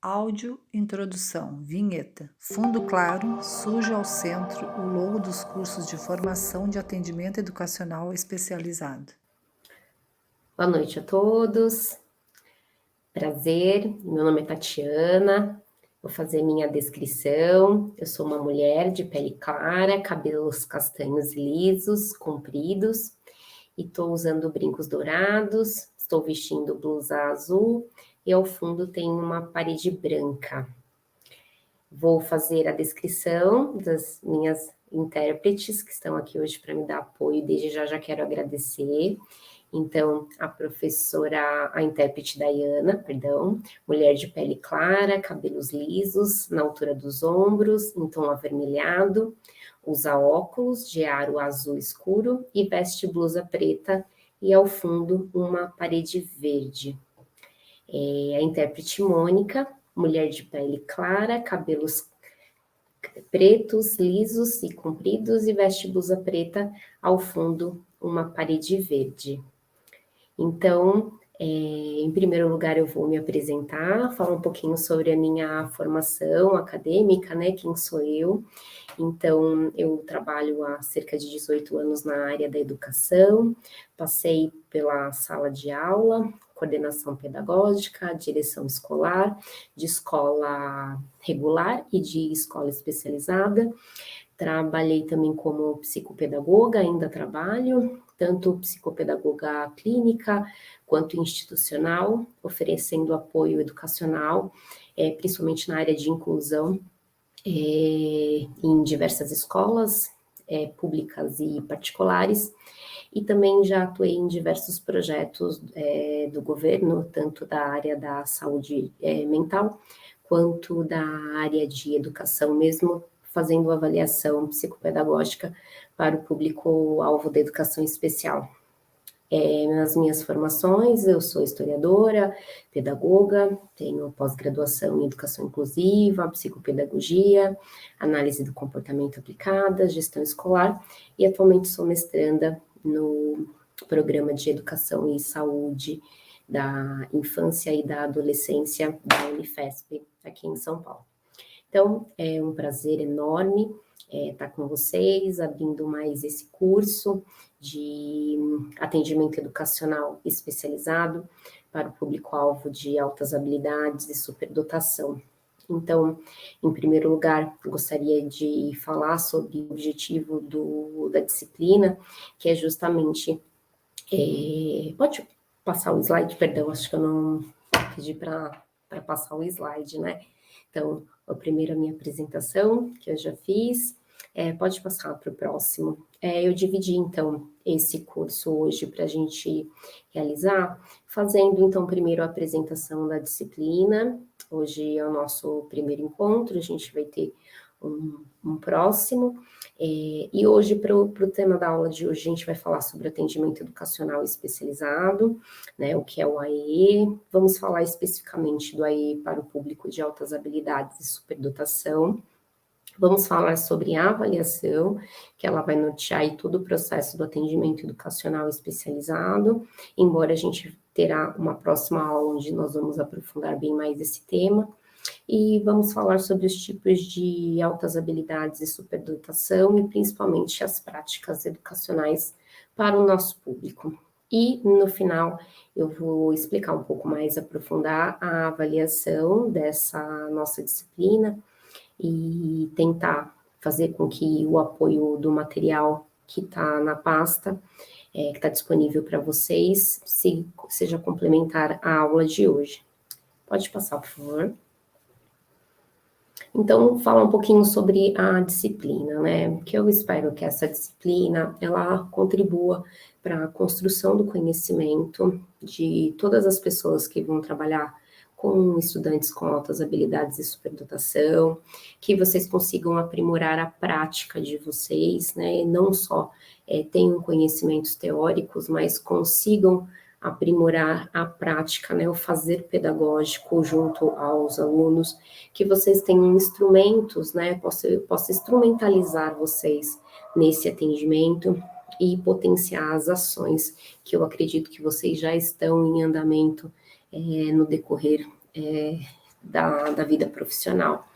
Áudio, introdução, vinheta. Fundo claro, sujo ao centro, o logo dos cursos de formação de atendimento educacional especializado. Boa noite a todos. Prazer, meu nome é Tatiana. Vou fazer minha descrição. Eu sou uma mulher de pele clara, cabelos castanhos lisos, compridos, e estou usando brincos dourados. Estou vestindo blusa azul e ao fundo tem uma parede branca. Vou fazer a descrição das minhas intérpretes que estão aqui hoje para me dar apoio. Desde já quero agradecer. Então, a intérprete Dayana, perdão, mulher de pele clara, cabelos lisos, na altura dos ombros, em tom avermelhado, usa óculos de aro azul escuro e veste blusa preta e ao fundo uma parede verde. A intérprete Mônica, mulher de pele clara, cabelos pretos, lisos e compridos e veste blusa preta, ao fundo uma parede verde. Então, em primeiro lugar, eu vou me apresentar, falar um pouquinho sobre a minha formação acadêmica, né? Quem sou eu? Então, eu trabalho há cerca de 18 anos na área da educação, passei pela sala de aula, coordenação pedagógica, direção escolar, de escola regular e de escola especializada. Trabalhei também como psicopedagoga, ainda trabalho, tanto psicopedagoga clínica quanto institucional, oferecendo apoio educacional, principalmente na área de inclusão, em diversas escolas, públicas e particulares, e também já atuei em diversos projetos do governo, tanto da área da saúde mental, quanto da área de educação mesmo, fazendo avaliação psicopedagógica para o público-alvo da educação especial. Nas minhas formações, eu sou historiadora, pedagoga, tenho pós-graduação em educação inclusiva, psicopedagogia, análise do comportamento aplicada, gestão escolar, e atualmente sou mestranda no programa de educação e saúde da infância e da adolescência da Unifesp, aqui em São Paulo. Então, é um prazer enorme estar com vocês, abrindo mais esse curso de atendimento educacional especializado para o público-alvo de altas habilidades e superdotação. Então, em primeiro lugar, gostaria de falar sobre o objetivo da disciplina, que é justamente... pode passar o slide, perdão, acho que eu não pedi para passar o slide, né? Então, primeiro a minha apresentação, que eu já fiz, pode passar para o próximo. Eu dividi, então, esse curso hoje para a gente realizar, fazendo, então, primeiro a apresentação da disciplina. Hoje é o nosso primeiro encontro, a gente vai ter um próximo, e hoje, para o tema da aula de hoje, a gente vai falar sobre atendimento educacional especializado, né, o que é o AEE, vamos falar especificamente do AEE para o público de altas habilidades e superdotação, vamos falar sobre a avaliação, que ela vai nortear aí todo o processo do atendimento educacional especializado, embora a gente terá uma próxima aula onde nós vamos aprofundar bem mais esse tema, e vamos falar sobre os tipos de altas habilidades e superdotação e principalmente as práticas educacionais para o nosso público. E no final eu vou explicar um pouco mais, aprofundar a avaliação dessa nossa disciplina e tentar fazer com que o apoio do material que está na pasta, que está disponível para vocês, seja complementar à aula de hoje. Pode passar, por favor. Então, falar um pouquinho sobre a disciplina, né? Que eu espero que essa disciplina, ela contribua para a construção do conhecimento de todas as pessoas que vão trabalhar com estudantes com altas habilidades e superdotação, que vocês consigam aprimorar a prática de vocês, né? Não só tenham conhecimentos teóricos, mas consigam aprimorar a prática, né, o fazer pedagógico junto aos alunos, que vocês tenham instrumentos, né, possa instrumentalizar vocês nesse atendimento e potenciar as ações que eu acredito que vocês já estão em andamento no decorrer da vida profissional.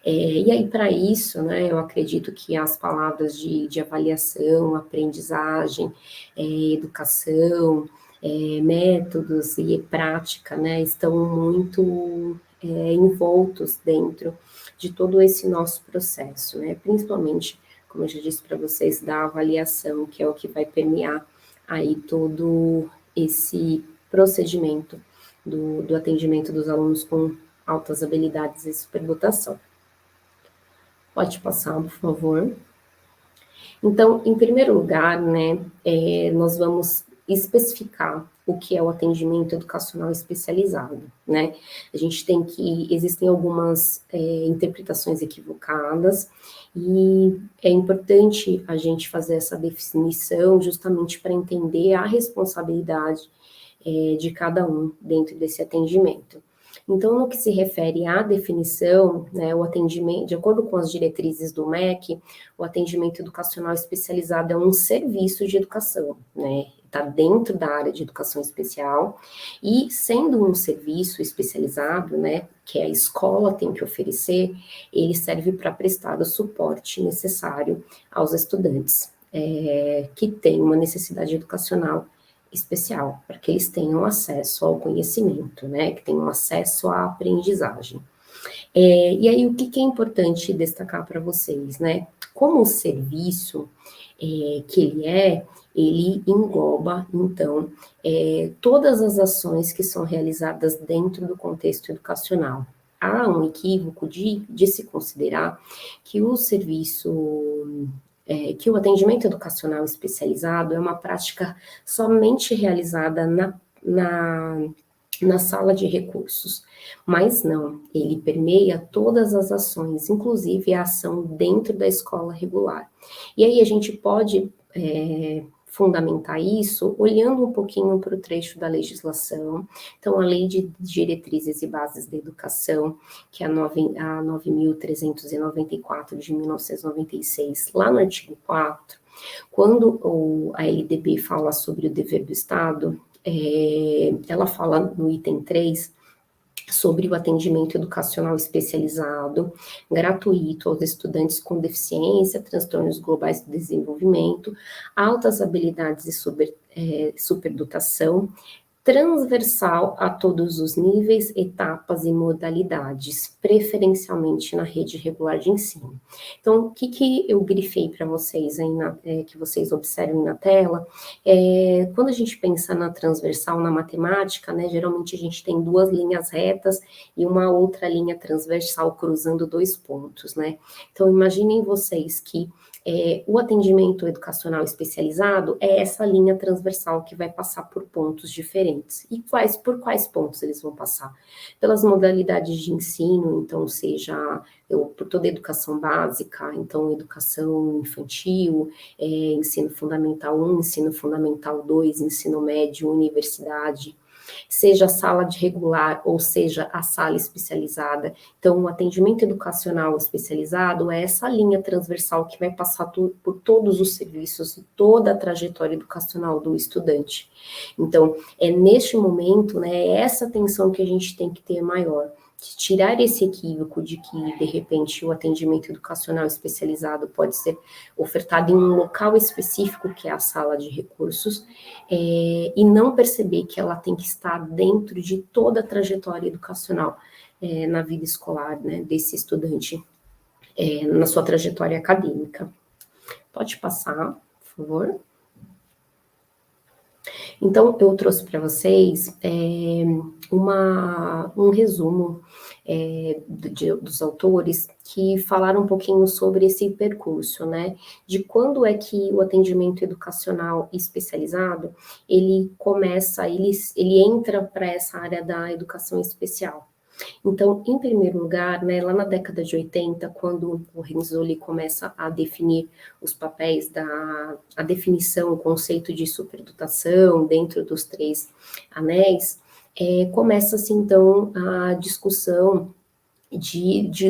E aí, para isso, né, eu acredito que as palavras de avaliação, aprendizagem, educação, métodos e prática, né, estão muito envoltos dentro de todo esse nosso processo, né, principalmente, como eu já disse para vocês, da avaliação, que é o que vai permear aí todo esse procedimento do atendimento dos alunos com altas habilidades e superdotação. Pode passar, por favor. Então, em primeiro lugar, né, nós vamos especificar o que é o atendimento educacional especializado, né? Existem algumas interpretações equivocadas e é importante a gente fazer essa definição justamente para entender a responsabilidade de cada um dentro desse atendimento. Então, no que se refere à definição, né, o atendimento, de acordo com as diretrizes do MEC, o atendimento educacional especializado é um serviço de educação, né, está dentro da área de educação especial, e sendo um serviço especializado, né, que a escola tem que oferecer, ele serve para prestar o suporte necessário aos estudantes que têm uma necessidade educacional especial, para que eles tenham acesso ao conhecimento, né, que tenham acesso à aprendizagem. E aí, o que é importante destacar para vocês, né? Como o serviço que ele engloba, então, todas as ações que são realizadas dentro do contexto educacional. Há um equívoco de se considerar que o serviço que o atendimento educacional especializado é uma prática somente realizada na sala de recursos, mas não, ele permeia todas as ações, inclusive a ação dentro da escola regular. E aí a gente pode fundamentar isso olhando um pouquinho para o trecho da legislação. Então, a Lei de Diretrizes e Bases da Educação, que é a 9.394 de 1996, lá no artigo 4, quando a LDB fala sobre o dever do Estado, ela fala no item 3 sobre o atendimento educacional especializado, gratuito aos estudantes com deficiência, transtornos globais do desenvolvimento, altas habilidades e superdotação, transversal a todos os níveis, etapas e modalidades, preferencialmente na rede regular de ensino. Então, o que eu grifei para vocês aí, que vocês observem na tela, quando a gente pensa na transversal, na matemática, né, geralmente a gente tem duas linhas retas e uma outra linha transversal cruzando dois pontos, né? Então, imaginem vocês que o atendimento educacional especializado é essa linha transversal que vai passar por pontos diferentes. E por quais pontos eles vão passar? Pelas modalidades de ensino, então, seja por toda a educação básica, então, educação infantil, ensino fundamental 1, ensino fundamental 2, ensino médio, universidade, seja a sala de regular ou seja a sala especializada. Então, o atendimento educacional especializado é essa linha transversal que vai passar por todos os serviços e toda a trajetória educacional do estudante. Então, neste momento, né, é essa atenção que a gente tem que ter maior, de tirar esse equívoco de que, de repente, o atendimento educacional especializado pode ser ofertado em um local específico, que é a sala de recursos, e não perceber que ela tem que estar dentro de toda a trajetória educacional na vida escolar, né, desse estudante, na sua trajetória acadêmica. Pode passar, por favor. Então, eu trouxe para vocês um resumo dos autores que falaram um pouquinho sobre esse percurso, né? De quando é que o atendimento educacional especializado, ele entra para essa área da educação especial. Então, em primeiro lugar, né, lá na década de 80, quando o Renzulli começa a definir os papéis a definição, o conceito de superdotação dentro dos 3 anéis, começa-se então a discussão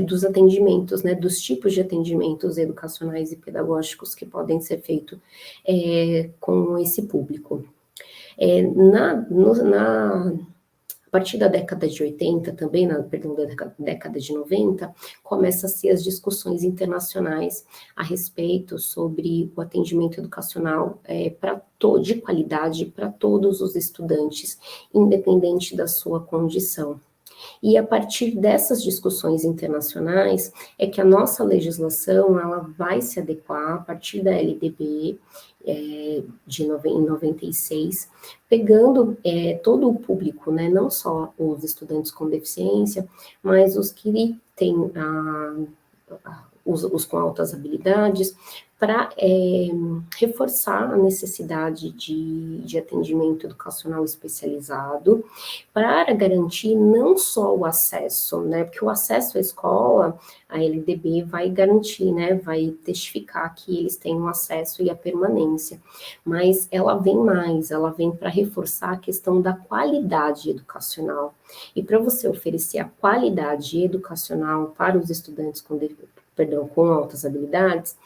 dos atendimentos, né, dos tipos de atendimentos educacionais e pedagógicos que podem ser feitos com esse público. partir da década de 80, também, perdão, da década de 90, começa a ser as discussões internacionais a respeito sobre o atendimento educacional de qualidade para todos os estudantes, independente da sua condição. E a partir dessas discussões internacionais é que a nossa legislação ela vai se adequar a partir da LDB em 96, pegando todo o público, né, não só os estudantes com deficiência, mas os que têm os com altas habilidades, para reforçar a necessidade de atendimento educacional especializado, para garantir não só o acesso, né, porque o acesso à escola, a LDB vai garantir, né, vai testificar que eles tenham acesso e a permanência, mas ela vem mais, ela vem para reforçar a questão da qualidade educacional, e para você oferecer a qualidade educacional para os estudantes com altas habilidades,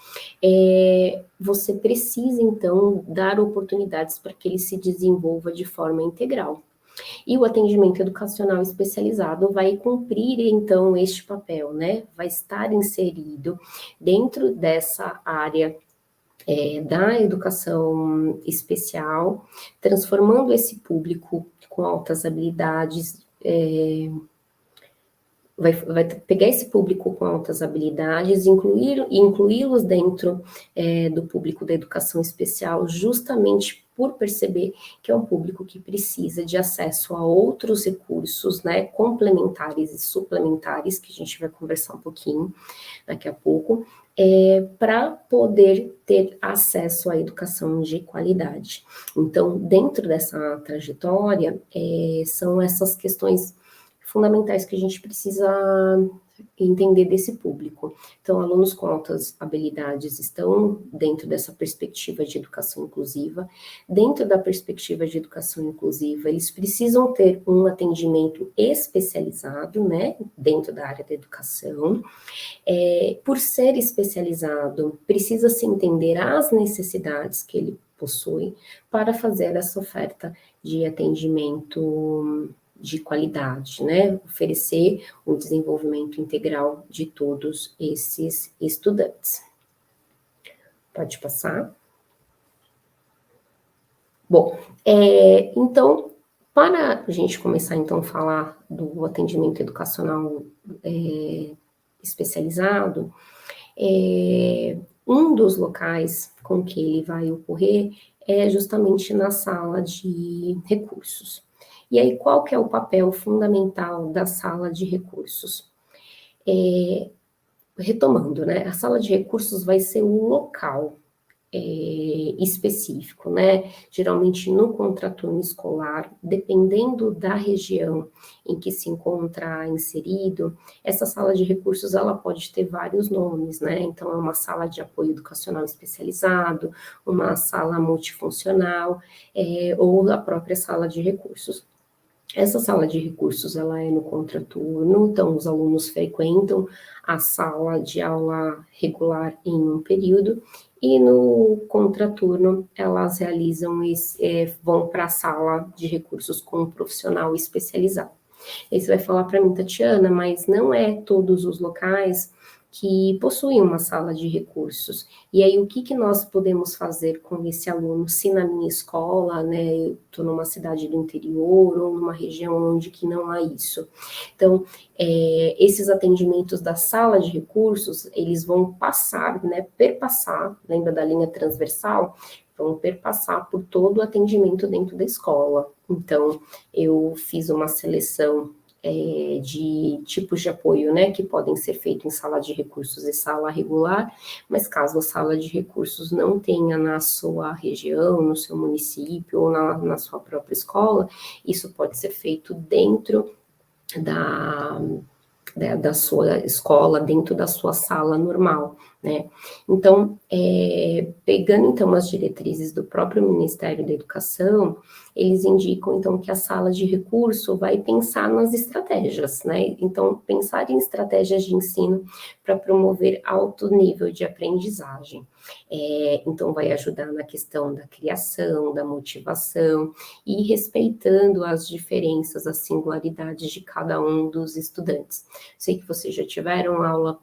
você precisa, então, dar oportunidades para que ele se desenvolva de forma integral. E o atendimento educacional especializado vai cumprir, então, este papel, né? Vai estar inserido dentro dessa área da educação especial, transformando esse público com altas habilidades, vai pegar esse público com altas habilidades, incluí-los dentro do público da educação especial, justamente por perceber que é um público que precisa de acesso a outros recursos, né, complementares e suplementares, que a gente vai conversar um pouquinho daqui a pouco, para poder ter acesso à educação de qualidade. Então, dentro dessa trajetória, são essas questões fundamentais que a gente precisa entender desse público. Então, alunos com altas habilidades estão dentro dessa perspectiva de educação inclusiva. Dentro da perspectiva de educação inclusiva, eles precisam ter um atendimento especializado, né, dentro da área da educação. Por ser especializado, precisa se entender as necessidades que ele possui para fazer essa oferta de atendimento de qualidade, né? Oferecer um desenvolvimento integral de todos esses estudantes. Pode passar. Bom, então, para a gente começar, então, a falar do atendimento educacional especializado, um dos locais com que ele vai ocorrer é justamente na sala de recursos. E aí, qual que é o papel fundamental da sala de recursos? Retomando, né? A sala de recursos vai ser o local específico, né? Geralmente no contraturno escolar, dependendo da região em que se encontra inserido, essa sala de recursos ela pode ter vários nomes, né? Então é uma sala de apoio educacional especializado, uma sala multifuncional, ou a própria sala de recursos. Essa sala de recursos, ela é no contraturno, então os alunos frequentam a sala de aula regular em um período, e no contraturno elas vão para a sala de recursos com um profissional especializado. Aí você vai falar para mim, Tatiana, mas não é todos os locais que possuem uma sala de recursos. E aí, o que nós podemos fazer com esse aluno, se na minha escola, né, eu estou numa cidade do interior ou numa região onde que não há isso? Então, esses atendimentos da sala de recursos, eles vão passar, né, perpassar, lembra da linha transversal? Vão perpassar por todo o atendimento dentro da escola. Então, eu fiz uma seleção de tipos de apoio, né, que podem ser feitos em sala de recursos e sala regular, mas caso a sala de recursos não tenha na sua região, no seu município ou na sua própria escola, isso pode ser feito dentro da sua escola, dentro da sua sala normal, né? Então, pegando então as diretrizes do próprio Ministério da Educação, eles indicam, então, que a sala de recurso vai pensar nas estratégias, né? Então, pensar em estratégias de ensino para promover alto nível de aprendizagem. Então, vai ajudar na questão da criação, da motivação e respeitando as diferenças, as singularidades de cada um dos estudantes. Sei que vocês já tiveram aula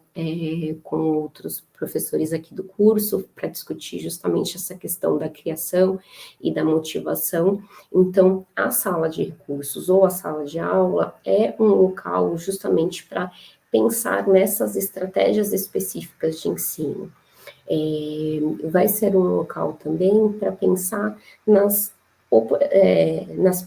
com outros professores aqui do curso para discutir justamente essa questão da criação e da motivação. Então, a sala de recursos ou a sala de aula é um local justamente para pensar nessas estratégias específicas de ensino. Vai ser um local também para pensar nas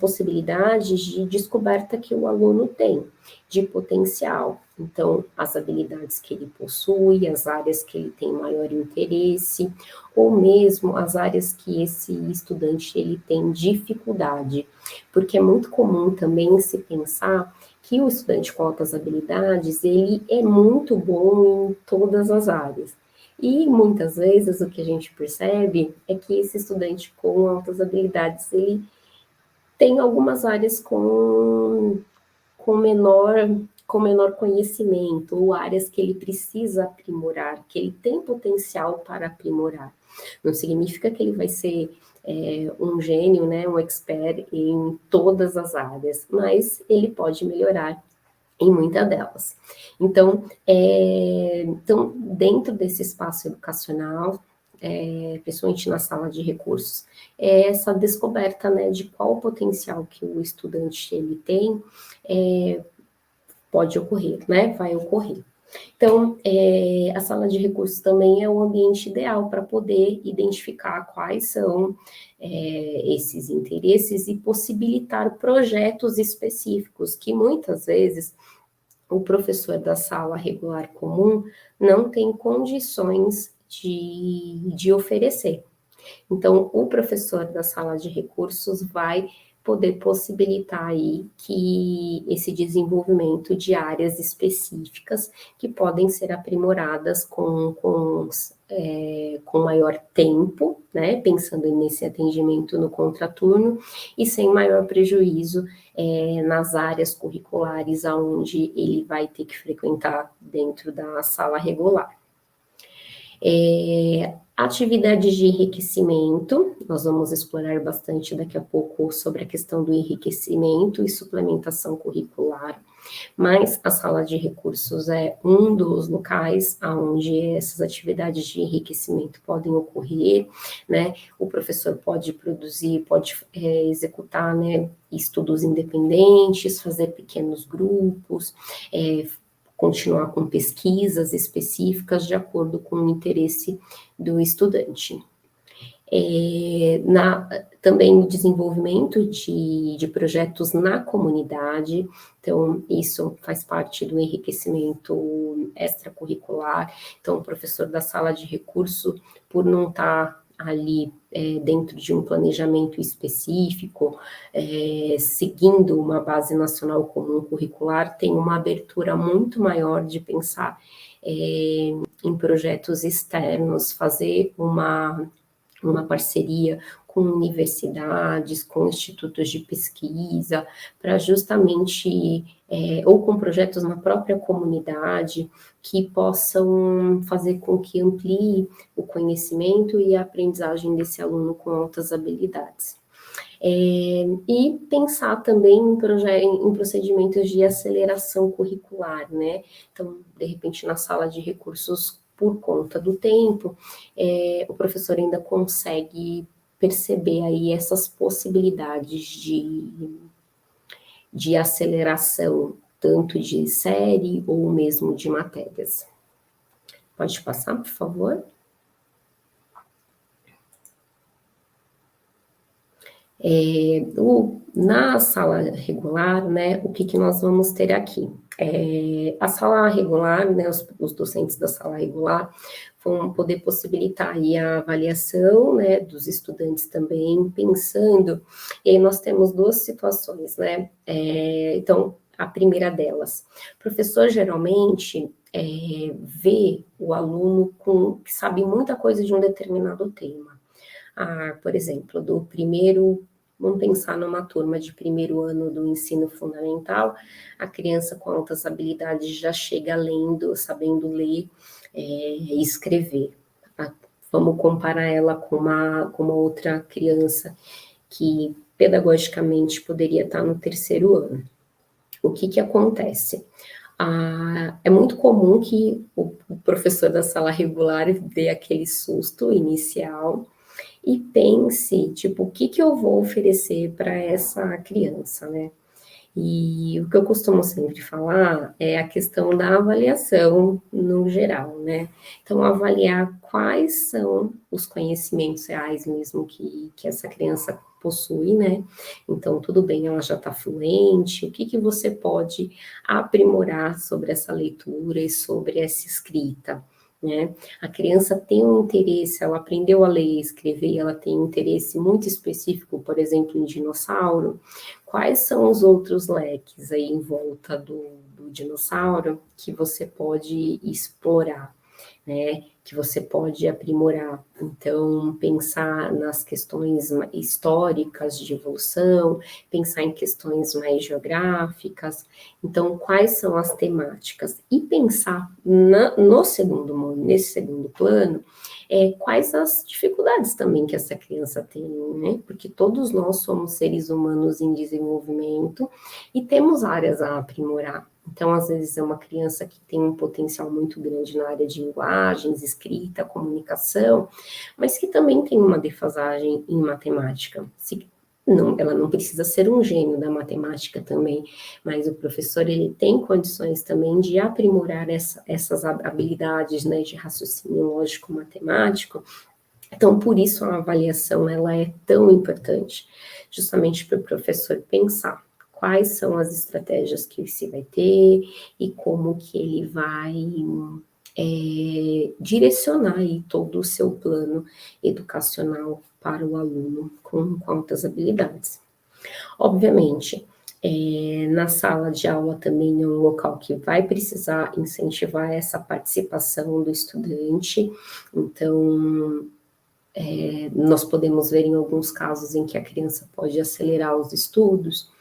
possibilidades de descoberta que o aluno tem, de potencial. Então, as habilidades que ele possui, as áreas que ele tem maior interesse, ou mesmo as áreas que esse estudante ele tem dificuldade, porque é muito comum também se pensar que o estudante com altas habilidades, ele é muito bom em todas as áreas. E muitas vezes o que a gente percebe é que esse estudante com altas habilidades, ele tem algumas áreas com menor conhecimento, ou áreas que ele precisa aprimorar, que ele tem potencial para aprimorar. Não significa que ele vai ser um gênio, né, um expert em todas as áreas, mas ele pode melhorar em muitas delas. Então, dentro desse espaço educacional, principalmente na sala de recursos, essa descoberta, né, de qual o potencial que o estudante ele tem pode ocorrer, né, vai ocorrer. Então, a sala de recursos também é o ambiente ideal para poder identificar quais são esses interesses e possibilitar projetos específicos que muitas vezes o professor da sala regular comum não tem condições de oferecer. Então, o professor da sala de recursos vai poder possibilitar aí que esse desenvolvimento de áreas específicas que podem ser aprimoradas com maior tempo, né, pensando nesse atendimento no contraturno, e sem maior prejuízo nas áreas curriculares aonde ele vai ter que frequentar dentro da sala regular. Atividades de enriquecimento, nós vamos explorar bastante daqui a pouco sobre a questão do enriquecimento e suplementação curricular, mas a sala de recursos é um dos locais onde essas atividades de enriquecimento podem ocorrer, né? O professor pode produzir, pode executar, né, estudos independentes, fazer pequenos grupos, continuar com pesquisas específicas de acordo com o interesse do estudante. Também o desenvolvimento de projetos na comunidade, então isso faz parte do enriquecimento extracurricular. Então, o professor da sala de recurso, por não estar ali dentro de um planejamento específico, seguindo uma base nacional comum curricular, tem uma abertura muito maior de pensar em projetos externos, fazer uma parceria com universidades, com institutos de pesquisa, para justamente, ou com projetos na própria comunidade, que possam fazer com que amplie o conhecimento e a aprendizagem desse aluno com altas habilidades. E pensar também em procedimentos de aceleração curricular, né? Então, de repente, na sala de recursos, por conta do tempo, o professor ainda consegue perceber aí essas possibilidades de aceleração, tanto de série ou mesmo de matérias. Pode passar, por favor? Na sala regular, né, o que nós vamos ter aqui? A sala regular, né, os docentes da sala regular vão poder possibilitar aí a avaliação, né, dos estudantes também, pensando, e aí nós temos duas situações, né, então, a primeira delas, o professor geralmente vê o aluno que sabe muita coisa de um determinado tema. Por exemplo, do primeiro Vamos pensar numa turma de primeiro ano do ensino fundamental, a criança com altas habilidades já chega lendo, sabendo ler e escrever. Vamos comparar ela com uma outra criança que pedagogicamente poderia estar no terceiro ano. O que acontece? É muito comum que o professor da sala regular dê aquele susto inicial e pense, tipo, o que eu vou oferecer para essa criança, né? E o que eu costumo sempre falar é a questão da avaliação no geral, né? Então, avaliar quais são os conhecimentos reais mesmo que essa criança possui, né? Então, tudo bem, ela já está fluente, o que você pode aprimorar sobre essa leitura e sobre essa escrita, né? A criança tem um interesse, ela aprendeu a ler e escrever, ela tem um interesse muito específico, por exemplo, em dinossauro. Quais são os outros leques aí em volta do dinossauro que você pode explorar, né? Que você pode aprimorar. Então, pensar nas questões históricas de evolução, pensar em questões mais geográficas. Então, quais são as temáticas? E pensar nesse segundo plano, quais as dificuldades também que essa criança tem, né? Porque todos nós somos seres humanos em desenvolvimento e temos áreas a aprimorar. Então, às vezes, é uma criança que tem um potencial muito grande na área de linguagens, escrita, comunicação, mas que também tem uma defasagem em matemática. Ela não precisa ser um gênio da matemática também, mas o professor ele tem condições também de aprimorar essas habilidades, né, de raciocínio lógico-matemático. Então, por isso a avaliação ela é tão importante, justamente para o professor pensar quais são as estratégias que você vai ter e como que ele vai direcionar aí todo o seu plano educacional para o aluno com altas habilidades. Obviamente, na sala de aula também é um local que vai precisar incentivar essa participação do estudante, então nós podemos ver em alguns casos em que a criança pode acelerar os estudos,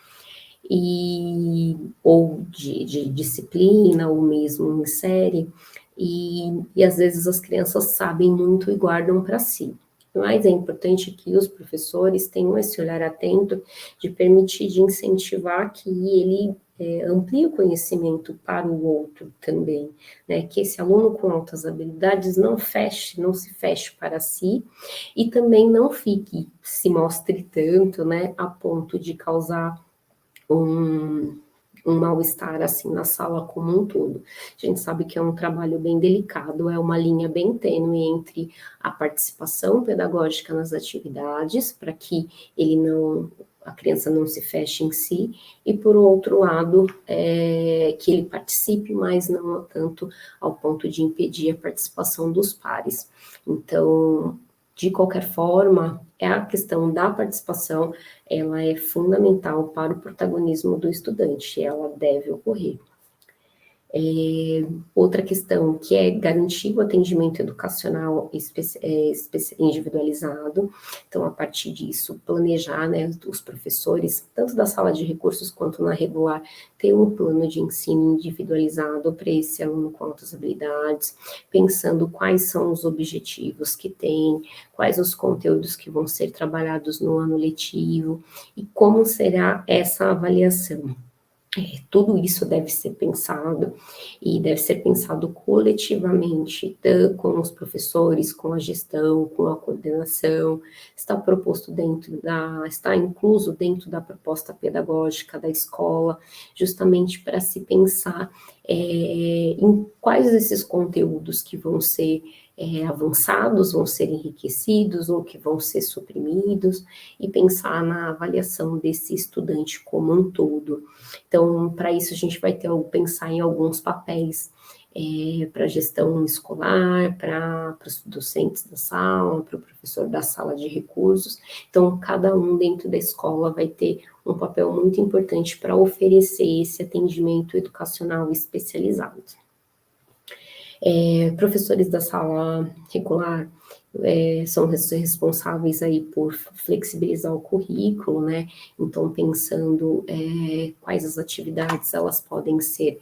ou de disciplina, ou mesmo em série, e às vezes as crianças sabem muito e guardam para si. Mas é importante que os professores tenham esse olhar atento de permitir, de incentivar que ele amplie o conhecimento para o outro também, né? Que esse aluno com altas habilidades não se feche para si e também não se mostre tanto, né, a ponto de causar um mal-estar assim na sala como um todo. A gente sabe que é um trabalho bem delicado, é uma linha bem tênue entre a participação pedagógica nas atividades, para que a criança não se feche em si, e por outro lado, que ele participe, mas não tanto ao ponto de impedir a participação dos pares. Então, de qualquer forma, a questão da participação, ela é fundamental para o protagonismo do estudante, ela deve ocorrer. Outra questão que é garantir o atendimento educacional individualizado, então a partir disso planejar, né, os professores, tanto da sala de recursos quanto na regular, ter um plano de ensino individualizado para esse aluno com altas habilidades, pensando quais são os objetivos que tem, quais os conteúdos que vão ser trabalhados no ano letivo e como será essa avaliação. Tudo isso deve ser pensado e deve ser pensado coletivamente, com os professores, com a gestão, com a coordenação, está incluso dentro da proposta pedagógica da escola, justamente para se pensar em quais esses conteúdos que vão ser avançados, vão ser enriquecidos ou que vão ser suprimidos, e pensar na avaliação desse estudante como um todo. Então, para isso, a gente vai pensar em alguns papéis para a gestão escolar, para os docentes da sala, para o professor da sala de recursos. Então, cada um dentro da escola vai ter um papel muito importante para oferecer esse atendimento educacional especializado. Professores da sala regular são responsáveis aí por flexibilizar o currículo, né? Então, pensando quais as atividades elas podem ser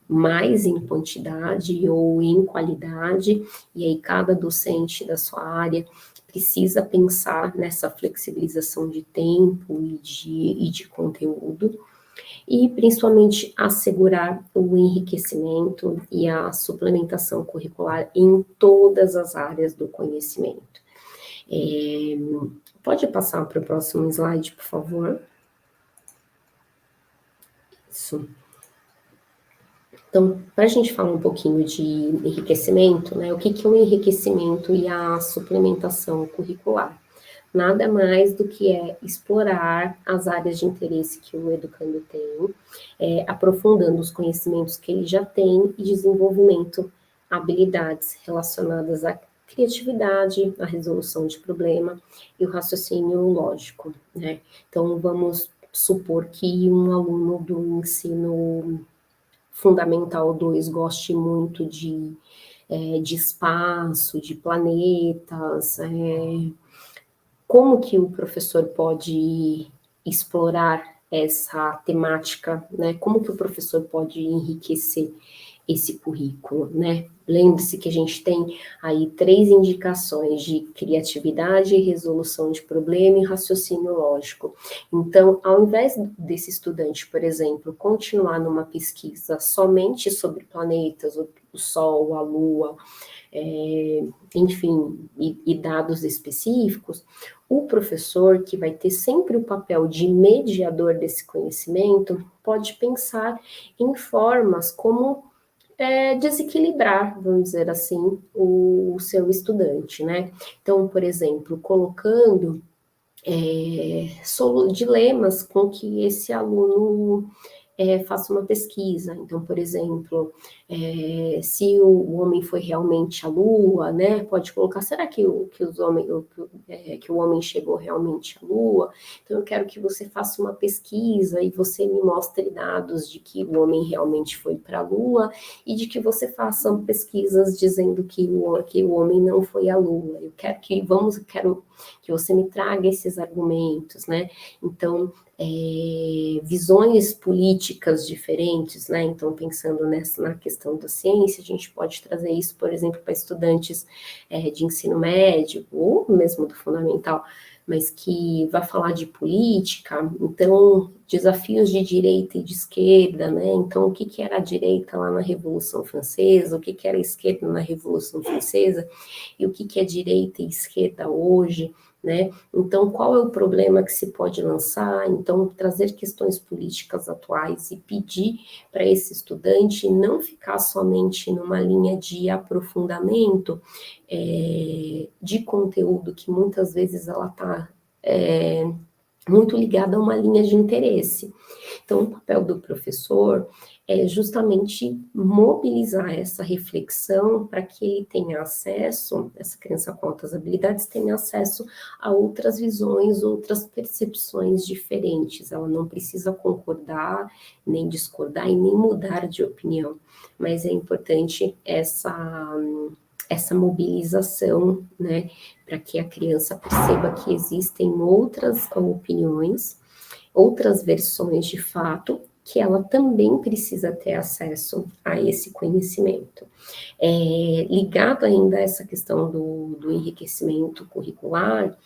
mais em quantidade ou em qualidade, e aí cada docente da sua área precisa pensar nessa flexibilização de tempo e de conteúdo, e principalmente assegurar o enriquecimento e a suplementação curricular em todas as áreas do conhecimento. Pode passar para o próximo slide, por favor? Isso. Então, para a gente falar um pouquinho de enriquecimento, né, o que é o enriquecimento e a suplementação curricular? Nada mais do que explorar as áreas de interesse que o educando tem, aprofundando os conhecimentos que ele já tem e desenvolvimento habilidades relacionadas à criatividade, à resolução de problema e o raciocínio lógico, né? Então, vamos supor que um aluno do ensino Fundamental 2 goste muito de espaço, de planetas, como que o professor pode explorar essa temática, né? Como que o professor pode enriquecer esse currículo, né? Lembre-se que a gente tem aí 3 indicações de criatividade, resolução de problema e raciocínio lógico. Então, ao invés desse estudante, por exemplo, continuar numa pesquisa somente sobre planetas, o Sol, a Lua, enfim, e dados específicos, o professor, que vai ter sempre o papel de mediador desse conhecimento, pode pensar em formas como desequilibrar, vamos dizer assim, o seu estudante, né? Então, por exemplo, colocando dilemas com que esse aluno faça uma pesquisa. Então, por exemplo, se o homem foi realmente à Lua, né? Pode colocar, será que que o homem chegou realmente à Lua? Então, eu quero que você faça uma pesquisa e você me mostre dados de que o homem realmente foi para a Lua e de que você faça pesquisas dizendo que o homem não foi à Lua. Eu quero que você me traga esses argumentos, né? Então, visões políticas diferentes, né? Então, pensando na questão da ciência, a gente pode trazer isso, por exemplo, para estudantes de ensino médio, ou mesmo do fundamental, mas que vai falar de política, então, desafios de direita e de esquerda, né? Então, o que era a direita lá na Revolução Francesa, o que era a esquerda na Revolução Francesa, e o que é direita e esquerda hoje, né? Então, qual é o problema que se pode lançar? Então, trazer questões políticas atuais e pedir para esse estudante não ficar somente numa linha de aprofundamento de conteúdo, que muitas vezes ela está muito ligada a uma linha de interesse. Então, o papel do professor é justamente mobilizar essa reflexão para que ele tenha acesso, essa criança com altas habilidades tenha acesso a outras visões, outras percepções diferentes. Ela não precisa concordar, nem discordar e nem mudar de opinião, mas é importante essa mobilização, né, para que a criança perceba que existem outras opiniões, outras versões de fato, que ela também precisa ter acesso a esse conhecimento. Ligado ainda a essa questão do enriquecimento curricular,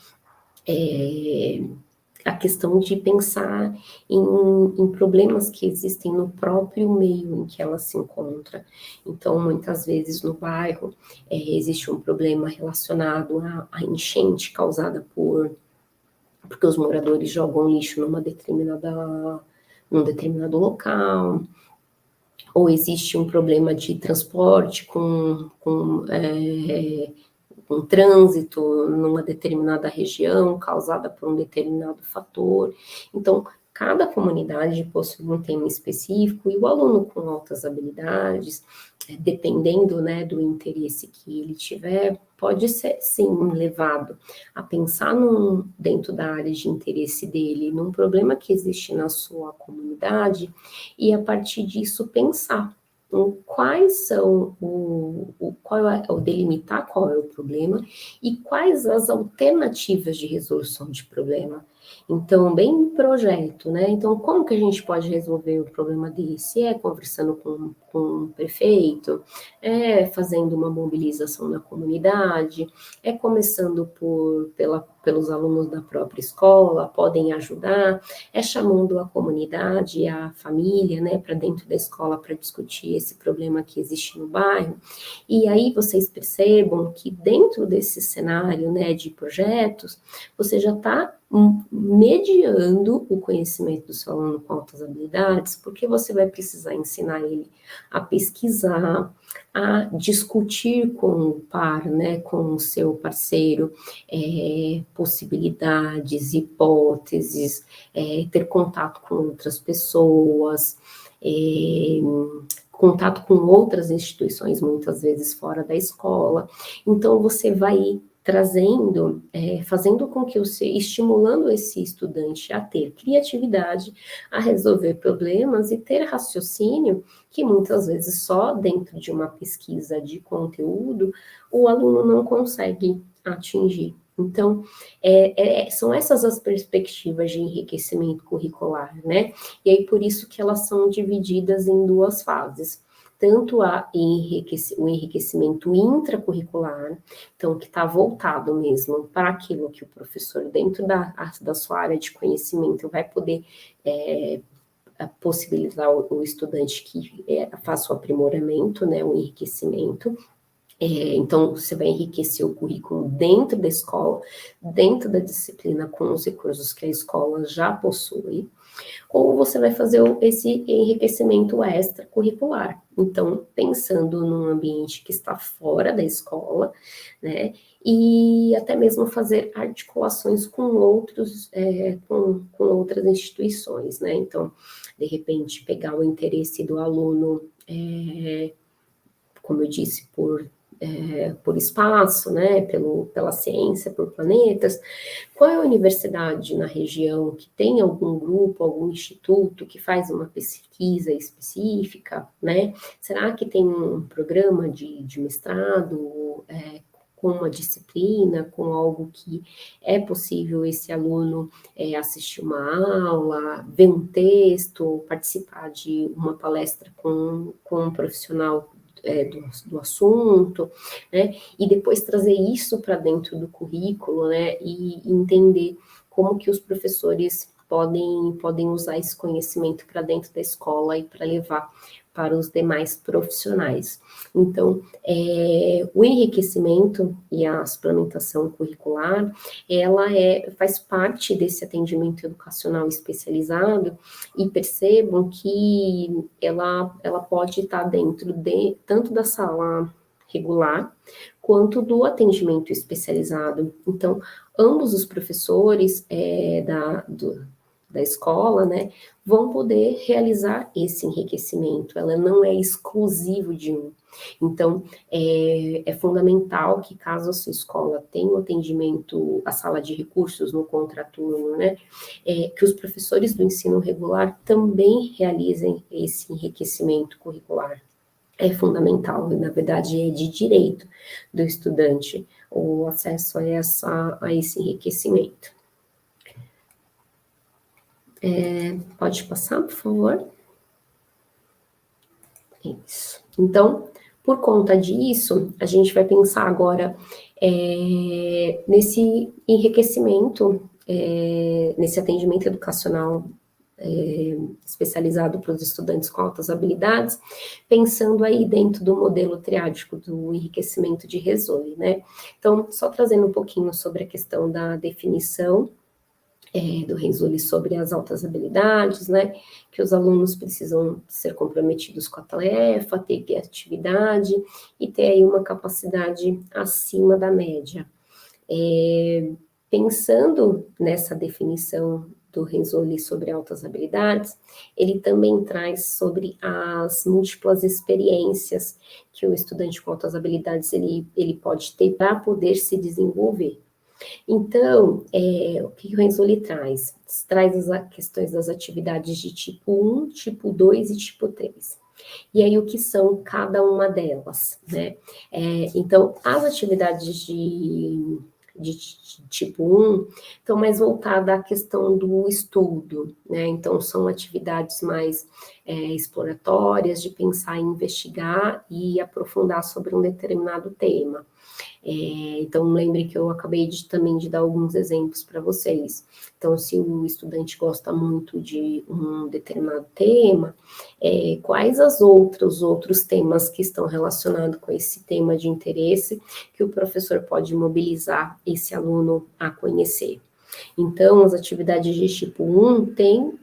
a questão de pensar em problemas que existem no próprio meio em que ela se encontra. Então, muitas vezes no bairro existe um problema relacionado à enchente causada porque os moradores jogam lixo num determinado local, ou existe um problema de transporte com trânsito numa determinada região, causada por um determinado fator. Então, cada comunidade possui um tema específico e o aluno com altas habilidades, dependendo, né, do interesse que ele tiver, pode ser, sim, levado a pensar dentro da área de interesse dele, num problema que existe na sua comunidade, e a partir disso pensar quais são delimitar qual é o problema e quais as alternativas de resolução de problema. Então, bem projeto, né? Então, como que a gente pode resolver o problema desse? É conversando com o prefeito, é fazendo uma mobilização na comunidade, é começando pelos alunos da própria escola, podem ajudar, é chamando a comunidade, a família, né, para dentro da escola para discutir esse problema que existe no bairro. E aí vocês percebam que dentro desse cenário, né, de projetos, você já está mediando o conhecimento do seu aluno com altas habilidades, porque você vai precisar ensinar ele a pesquisar, a discutir com o par, né, com o seu parceiro, possibilidades, hipóteses, ter contato com outras pessoas, contato com outras instituições, muitas vezes fora da escola. Então, você vai trazendo, fazendo com que estimulando esse estudante a ter criatividade, a resolver problemas e ter raciocínio, que muitas vezes só dentro de uma pesquisa de conteúdo o aluno não consegue atingir. Então, são essas as perspectivas de enriquecimento curricular, né? E aí, por isso que elas são divididas em duas fases. Tanto o enriquecimento intracurricular, então, que está voltado mesmo para aquilo que o professor, dentro da sua área de conhecimento, vai poder possibilitar o estudante que faça o aprimoramento, né, o enriquecimento. Então, você vai enriquecer o currículo dentro da escola, dentro da disciplina, com os recursos que a escola já possui, ou você vai fazer esse enriquecimento extracurricular. Então, pensando num ambiente que está fora da escola, né, e até mesmo fazer articulações com com outras instituições, né. Então, de repente, pegar o interesse do aluno, como eu disse, por espaço, né, pela ciência, por planetas. Qual é a universidade na região que tem algum grupo, algum instituto que faz uma pesquisa específica, né? Será que tem um programa de mestrado, com uma disciplina, com algo que é possível esse aluno assistir uma aula, ver um texto, participar de uma palestra com um profissional do assunto, né? E depois trazer isso para dentro do currículo, né? E entender como que os professores podem usar esse conhecimento para dentro da escola e para levar para os demais profissionais. Então, o enriquecimento e a suplementação curricular, ela faz parte desse atendimento educacional especializado, e percebam que ela pode estar dentro tanto da sala regular, quanto do atendimento especializado. Então, ambos os professores da escola, né, vão poder realizar esse enriquecimento, ela não é exclusivo de um. Então, é fundamental que, caso a sua escola tenha um atendimento, a sala de recursos no contraturno, né, que os professores do ensino regular também realizem esse enriquecimento curricular. É fundamental, na verdade, é de direito do estudante o acesso a esse enriquecimento. Pode passar, por favor? Isso. Então, por conta disso, a gente vai pensar agora nesse enriquecimento, nesse atendimento educacional especializado para os estudantes com altas habilidades, pensando aí dentro do modelo triádico do enriquecimento de Resole, né? Então, só trazendo um pouquinho sobre a questão da definição do Resole sobre as altas habilidades, né, que os alunos precisam ser comprometidos com a tarefa, ter criatividade e ter aí uma capacidade acima da média. Pensando nessa definição do Resole sobre altas habilidades, ele também traz sobre as múltiplas experiências que o estudante com altas habilidades ele pode ter para poder se desenvolver. Então, o que o Renzulli traz? Traz as questões das atividades de tipo 1, tipo 2 e tipo 3. E aí, o que são cada uma delas, né? Então, as atividades de tipo 1 estão mais voltadas à questão do estudo, né? Então, são atividades mais exploratórias, de pensar em investigar e aprofundar sobre um determinado tema. Então, lembre que eu acabei também de dar alguns exemplos para vocês. Então, se o estudante gosta muito de um determinado tema, quais os outros temas que estão relacionados com esse tema de interesse que o professor pode mobilizar esse aluno a conhecer? Então, as atividades de tipo 1 têm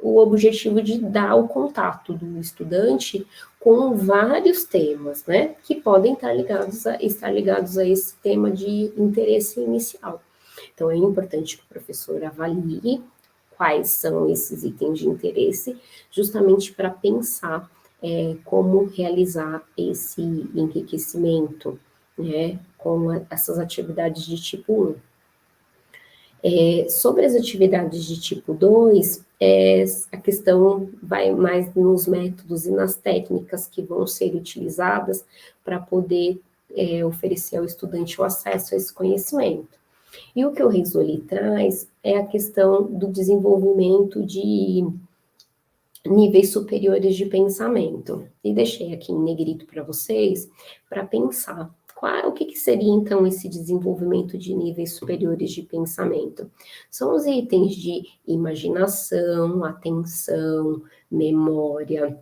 o objetivo de dar o contato do estudante com vários temas, né, que podem estar ligados a esse tema de interesse inicial. Então, é importante que o professor avalie quais são esses itens de interesse, justamente para pensar como realizar esse enriquecimento, né, com essas atividades de tipo 1. Sobre as atividades de tipo 2, a questão vai mais nos métodos e nas técnicas que vão ser utilizadas para poder oferecer ao estudante o acesso a esse conhecimento. E o que o Rizzoli traz é a questão do desenvolvimento de níveis superiores de pensamento. E deixei aqui em negrito para vocês, para pensar o que seria, então, esse desenvolvimento de níveis superiores de pensamento? São os itens de imaginação, atenção, memória,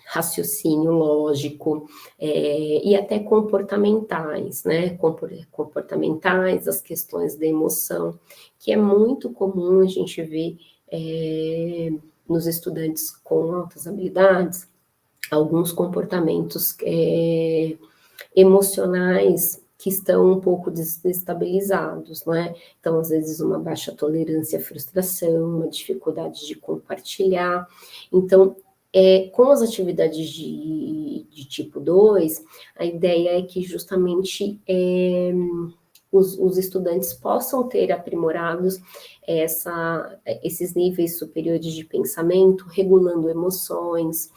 raciocínio lógico, e até comportamentais, né? Comportamentais, as questões da emoção, que é muito comum a gente ver nos estudantes com altas habilidades, alguns comportamentos emocionais que estão um pouco desestabilizados, não é? Então, às vezes, uma baixa tolerância à frustração, uma dificuldade de compartilhar. Então, com as atividades de tipo 2, a ideia é que justamente os estudantes possam ter aprimorados esses níveis superiores de pensamento, regulando emoções,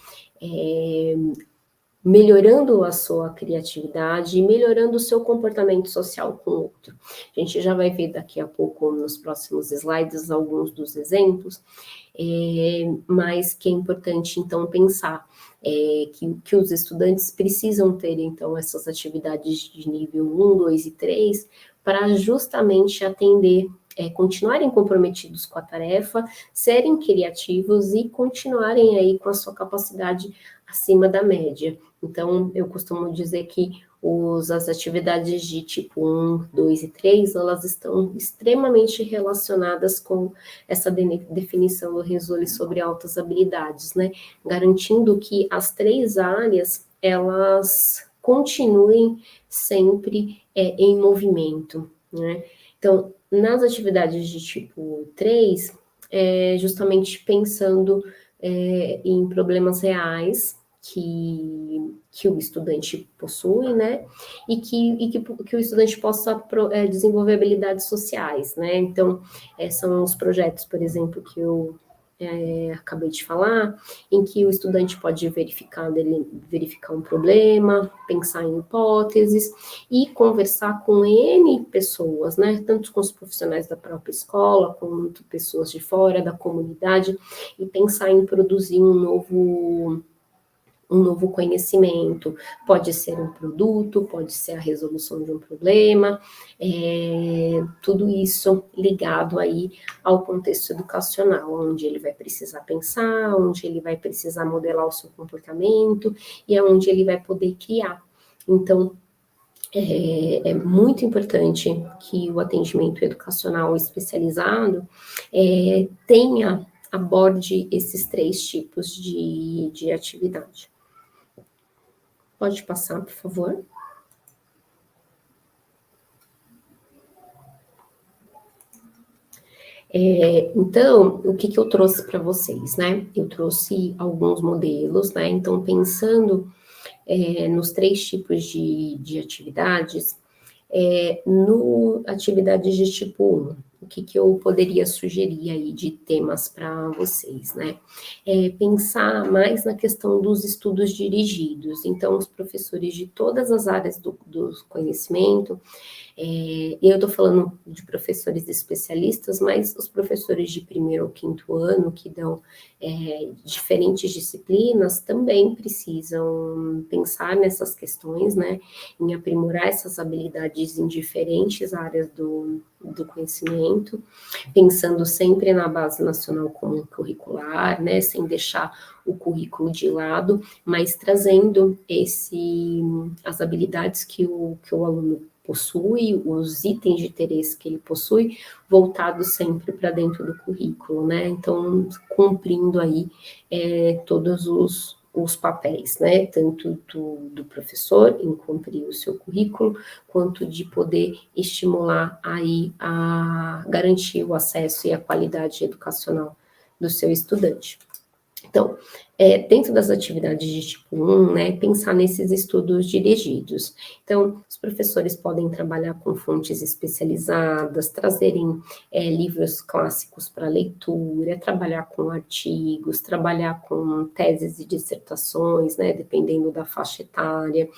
melhorando a sua criatividade e melhorando o seu comportamento social com o outro. A gente já vai ver daqui a pouco, nos próximos slides, alguns dos exemplos, mas que é importante, então, pensar que os estudantes precisam ter, então, essas atividades de nível 1, 2 e 3, para justamente atender, continuarem comprometidos com a tarefa, serem criativos e continuarem aí com a sua capacidade acima da média. Então, eu costumo dizer que as atividades de tipo 1, 2 e 3, elas estão extremamente relacionadas com essa definição do Rizzoli sobre altas habilidades, né? Garantindo que as 3 áreas, elas continuem sempre em movimento, né? Então, nas atividades de tipo 3, justamente pensando em problemas reais que o estudante possui, né, e que o estudante possa desenvolver habilidades sociais, né, então, são os projetos, por exemplo, que eu acabei de falar, em que o estudante pode verificar um problema, pensar em hipóteses e conversar com N pessoas, né, tanto com os profissionais da própria escola, quanto pessoas de fora da comunidade, e pensar em produzir um novo conhecimento, pode ser um produto, pode ser a resolução de um problema, tudo isso ligado aí ao contexto educacional, onde ele vai precisar pensar, onde ele vai precisar modelar o seu comportamento e é onde ele vai poder criar. Então, é muito importante que o atendimento educacional especializado aborde esses 3 tipos de atividade. Pode passar, por favor. Então, o que eu trouxe para vocês, né? Eu trouxe alguns modelos, né? Então, pensando nos 3 tipos de atividades, atividades de tipo o que eu poderia sugerir aí de temas para vocês, né? Pensar mais na questão dos estudos dirigidos. Então, os professores de todas as áreas do conhecimento, e eu estou falando de professores especialistas, mas os professores de primeiro ou quinto ano, que dão diferentes disciplinas, também precisam pensar nessas questões, né, em aprimorar essas habilidades em diferentes áreas do conhecimento, pensando sempre na Base Nacional Comum Curricular, né, sem deixar o currículo de lado, mas trazendo as habilidades que o aluno possui, os itens de interesse que ele possui, voltados sempre para dentro do currículo, né? Então, cumprindo aí todos os papéis, né? Tanto do professor em cumprir o seu currículo, quanto de poder estimular aí a garantir o acesso e a qualidade educacional do seu estudante. Então, dentro das atividades de tipo 1, né, pensar nesses estudos dirigidos. Então, os professores podem trabalhar com fontes especializadas, trazerem livros clássicos para leitura, trabalhar com artigos, trabalhar com teses e dissertações, né, dependendo da faixa etária,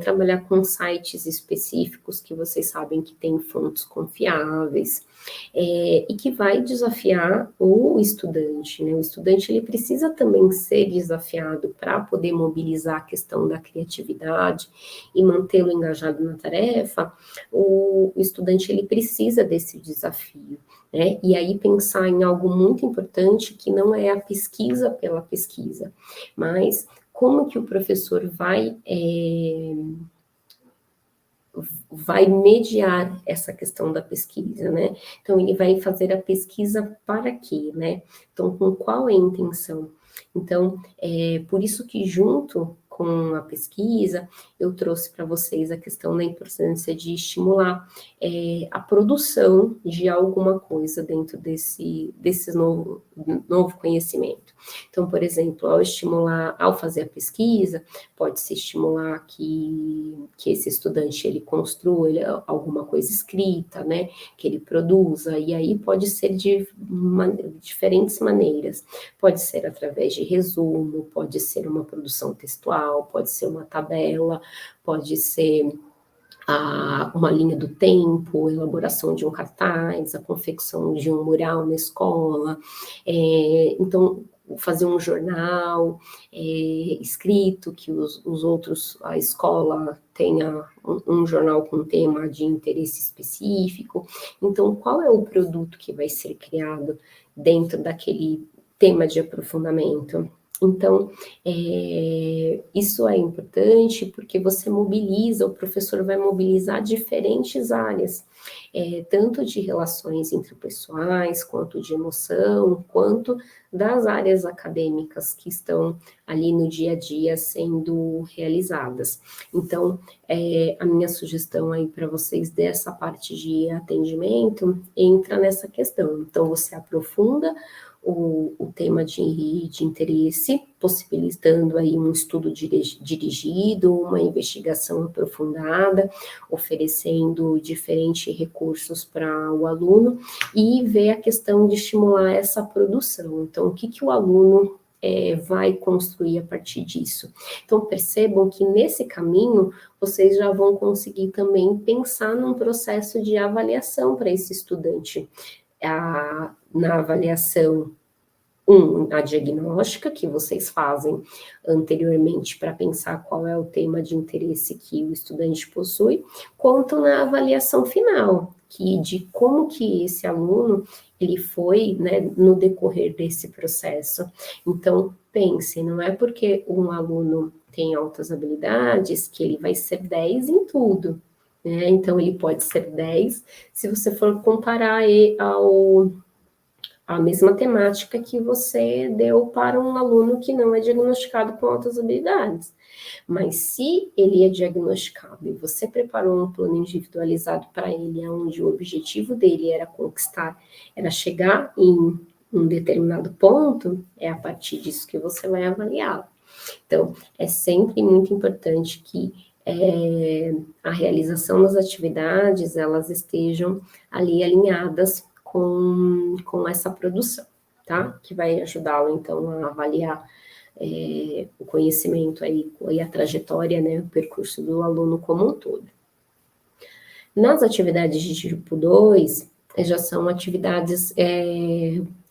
trabalhar com sites específicos que vocês sabem que têm fontes confiáveis, e que vai desafiar o estudante, né? O estudante ele precisa também ser desafiado para poder mobilizar a questão da criatividade e mantê-lo engajado na tarefa. O estudante ele precisa desse desafio, né? E aí pensar em algo muito importante que não é a pesquisa pela pesquisa, mas como que o professor vai mediar essa questão da pesquisa, né? Então, ele vai fazer a pesquisa para quê, né? Então, com qual é a intenção? Então, por isso que junto com a pesquisa, eu trouxe para vocês a questão da importância de estimular a produção de alguma coisa dentro desse novo conhecimento. Então, por exemplo, ao fazer a pesquisa, pode-se estimular que esse estudante ele construa alguma coisa escrita, né, que ele produza, e aí pode ser de diferentes maneiras. Pode ser através de resumo, pode ser uma produção textual, pode ser uma tabela, pode ser uma linha do tempo, a elaboração de um cartaz, a confecção de um mural na escola, então fazer um jornal escrito, que os outros, a escola tenha um jornal com tema de interesse específico. Então, qual é o produto que vai ser criado dentro daquele tema de aprofundamento? Então, isso é importante porque você mobiliza, o professor vai mobilizar diferentes áreas, tanto de relações interpessoais, quanto de emoção, quanto das áreas acadêmicas que estão ali no dia a dia sendo realizadas. Então, a minha sugestão aí para vocês dessa parte de atendimento entra nessa questão. Então, você aprofunda o tema de interesse, possibilitando aí um estudo dirigido, uma investigação aprofundada, oferecendo diferentes recursos para o aluno e ver a questão de estimular essa produção. Então, o que o aluno vai construir a partir disso? Então, percebam que nesse caminho vocês já vão conseguir também pensar num processo de avaliação para esse estudante. Na avaliação a diagnóstica que vocês fazem anteriormente para pensar qual é o tema de interesse que o estudante possui, quanto na avaliação final, de como que esse aluno ele foi, né, no decorrer desse processo. Então, pense, não é porque um aluno tem altas habilidades que ele vai ser 10 em tudo, né? Então, ele pode ser 10 se você for comparar a mesma temática que você deu para um aluno que não é diagnosticado com altas habilidades. Mas se ele é diagnosticado e você preparou um plano individualizado para ele, onde o objetivo dele era chegar em um determinado ponto, é a partir disso que você vai avaliá-lo. Então, é sempre muito importante que a realização das atividades, elas estejam ali alinhadas com essa produção, tá? Que vai ajudá-lo, então, a avaliar o conhecimento aí, e a trajetória, né, o percurso do aluno como um todo. Nas atividades de tipo 2, já são atividades,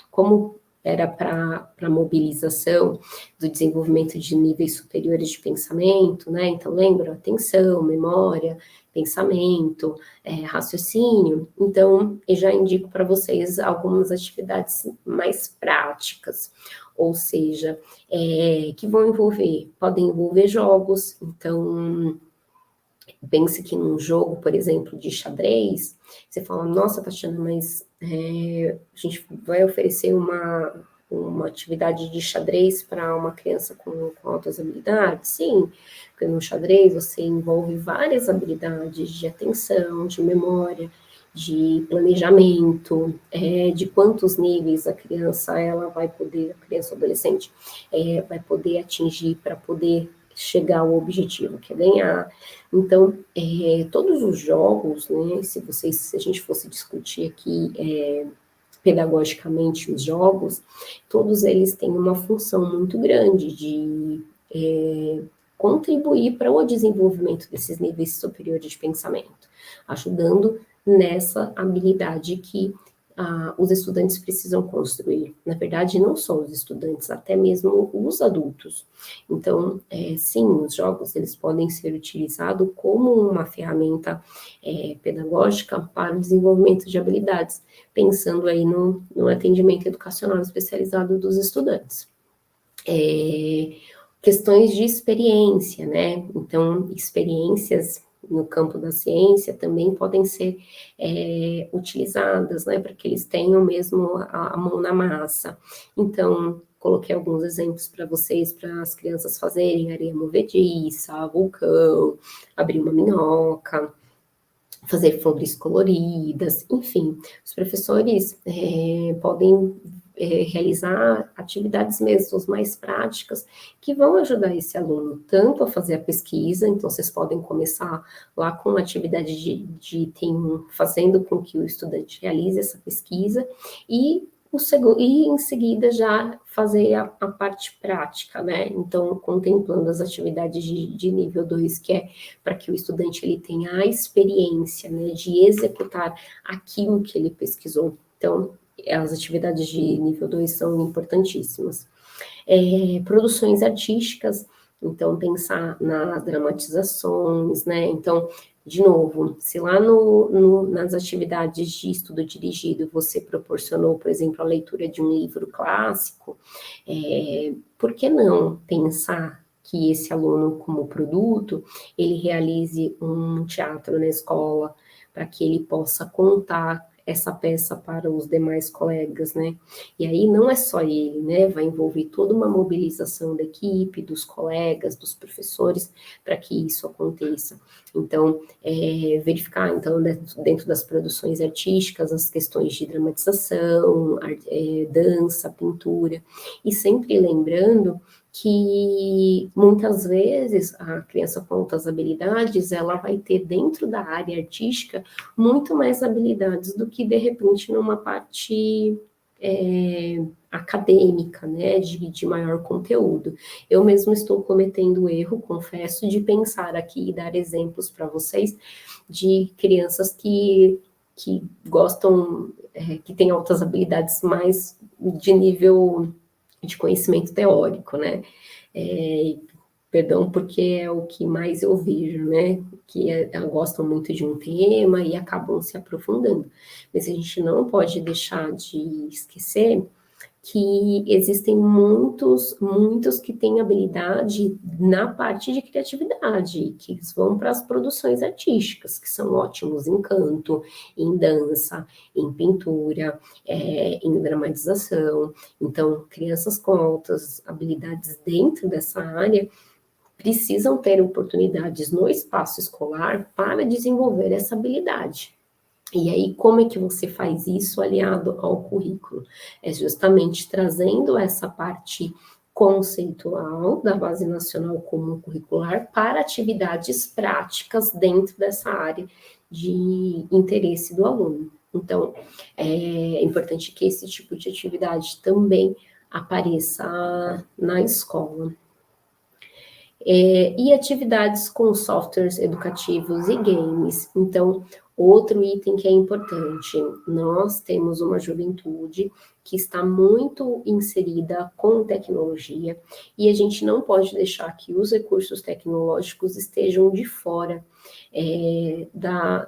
como era para mobilização do desenvolvimento de níveis superiores de pensamento, né? Então, lembra? Atenção, memória, pensamento, raciocínio. Então, eu já indico para vocês algumas atividades mais práticas, ou seja, que podem envolver jogos. Então, pense que num jogo, por exemplo, de xadrez, você fala, nossa, Tatiana, mas a gente vai oferecer uma atividade de xadrez para uma criança com altas habilidades? Sim, porque no xadrez você envolve várias habilidades de atenção, de memória, de planejamento, de quantos níveis a criança a criança ou adolescente vai poder atingir para poder chegar ao objetivo que é ganhar. Então, todos os jogos, né, se a gente fosse discutir aqui pedagogicamente os jogos, todos eles têm uma função muito grande de contribuir para o desenvolvimento desses níveis superiores de pensamento, ajudando nessa habilidade que os estudantes precisam construir. Na verdade, não só os estudantes, até mesmo os adultos. Então, sim, os jogos eles podem ser utilizados como uma ferramenta pedagógica para o desenvolvimento de habilidades, pensando aí no atendimento educacional especializado dos estudantes. Questões de experiência, né? Então, experiências no campo da ciência também podem ser utilizadas, né, para que eles tenham mesmo a mão na massa. Então, coloquei alguns exemplos para vocês, para as crianças fazerem areia movediça, vulcão, abrir uma minhoca, fazer flores coloridas, enfim. Os professores podem realizar atividades mesmo mais práticas que vão ajudar esse aluno tanto a fazer a pesquisa, então vocês podem começar lá com a atividade de item 1, fazendo com que o estudante realize essa pesquisa, e em seguida já fazer a parte prática, né? Então, contemplando as atividades de nível 2, que é para que o estudante ele tenha a experiência, né, de executar aquilo que ele pesquisou. Então, as atividades de nível 2 são importantíssimas. Produções artísticas, então pensar nas dramatizações, né? Então, de novo, se lá nas atividades de estudo dirigido você proporcionou, por exemplo, a leitura de um livro clássico, por que não pensar que esse aluno, como produto, ele realize um teatro na escola, para que ele possa contar essa peça para os demais colegas, né? E aí não é só ele, né? Vai envolver toda uma mobilização da equipe, dos colegas, dos professores, para que isso aconteça. Então, verificar, então, dentro das produções artísticas, as questões de dramatização, dança, pintura, e sempre lembrando que muitas vezes a criança com altas habilidades, ela vai ter dentro da área artística muito mais habilidades do que, de repente, numa parte acadêmica, né, de maior conteúdo. Eu mesmo estou cometendo o erro, confesso, de pensar aqui e dar exemplos para vocês de crianças que gostam, que têm altas habilidades mais de nível de conhecimento teórico, né? Perdão, porque é o que mais eu vejo, né? Que gostam muito de um tema e acabam se aprofundando. Mas a gente não pode deixar de esquecer que existem muitos que têm habilidade na parte de criatividade, que vão para as produções artísticas, que são ótimos em canto, em dança, em pintura, em dramatização. Então, crianças com altas habilidades dentro dessa área precisam ter oportunidades no espaço escolar para desenvolver essa habilidade. E aí, como é que você faz isso aliado ao currículo? É justamente trazendo essa parte conceitual da Base Nacional Comum Curricular para atividades práticas dentro dessa área de interesse do aluno. Então, é importante que esse tipo de atividade também apareça na escola. E atividades com softwares educativos e games. Então, outro item que é importante, nós temos uma juventude que está muito inserida com tecnologia e a gente não pode deixar que os recursos tecnológicos estejam de fora da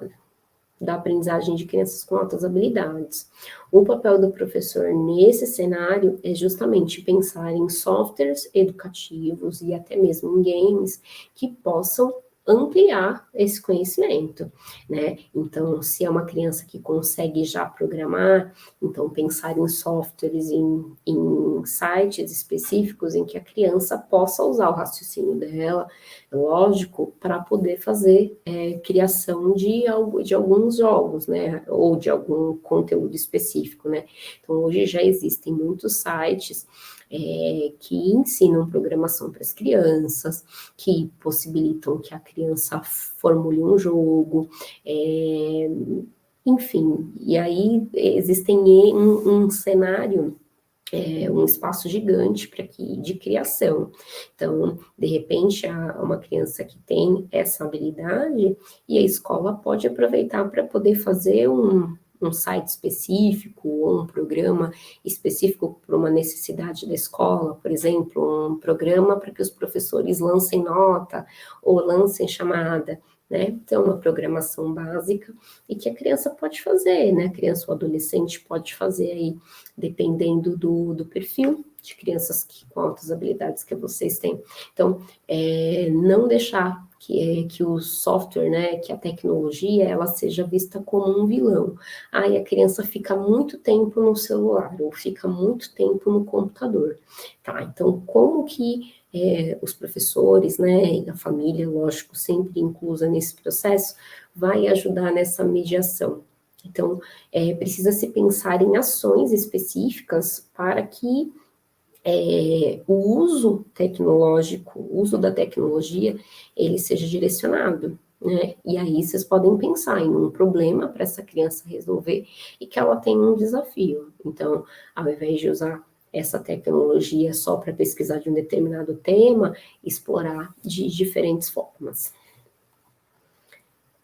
aprendizagem de crianças com altas habilidades. O papel do professor nesse cenário é justamente pensar em softwares educativos e até mesmo em games que possam ampliar esse conhecimento, né? Então, se é uma criança que consegue já programar, então pensar em softwares, em sites específicos em que a criança possa usar o raciocínio dela, lógico, para poder fazer criação de alguns jogos, né? Ou de algum conteúdo específico, né? Então, hoje já existem muitos sites que ensinam programação para as crianças, que possibilitam que a criança formule um jogo, enfim, e aí existem um cenário, um espaço gigante de criação. Então, de repente, uma criança que tem essa habilidade, e a escola pode aproveitar para poder fazer um site específico ou um programa específico para uma necessidade da escola, por exemplo, um programa para que os professores lancem nota ou lancem chamada, né? Então, uma programação básica e que a criança pode fazer, né? A criança ou adolescente pode fazer aí, dependendo do perfil de crianças com altas habilidades que vocês têm. Então, não deixar que o software, né, que a tecnologia, ela seja vista como um vilão. Aí a criança fica muito tempo no celular, ou fica muito tempo no computador, tá? Então, como que os professores, né, e a família, lógico, sempre inclusa nesse processo, vai ajudar nessa mediação? Então, precisa se pensar em ações específicas para que o uso tecnológico, o uso da tecnologia, ele seja direcionado, né? E aí vocês podem pensar em um problema para essa criança resolver e que ela tem um desafio. Então, ao invés de usar essa tecnologia só para pesquisar de um determinado tema, explorar de diferentes formas.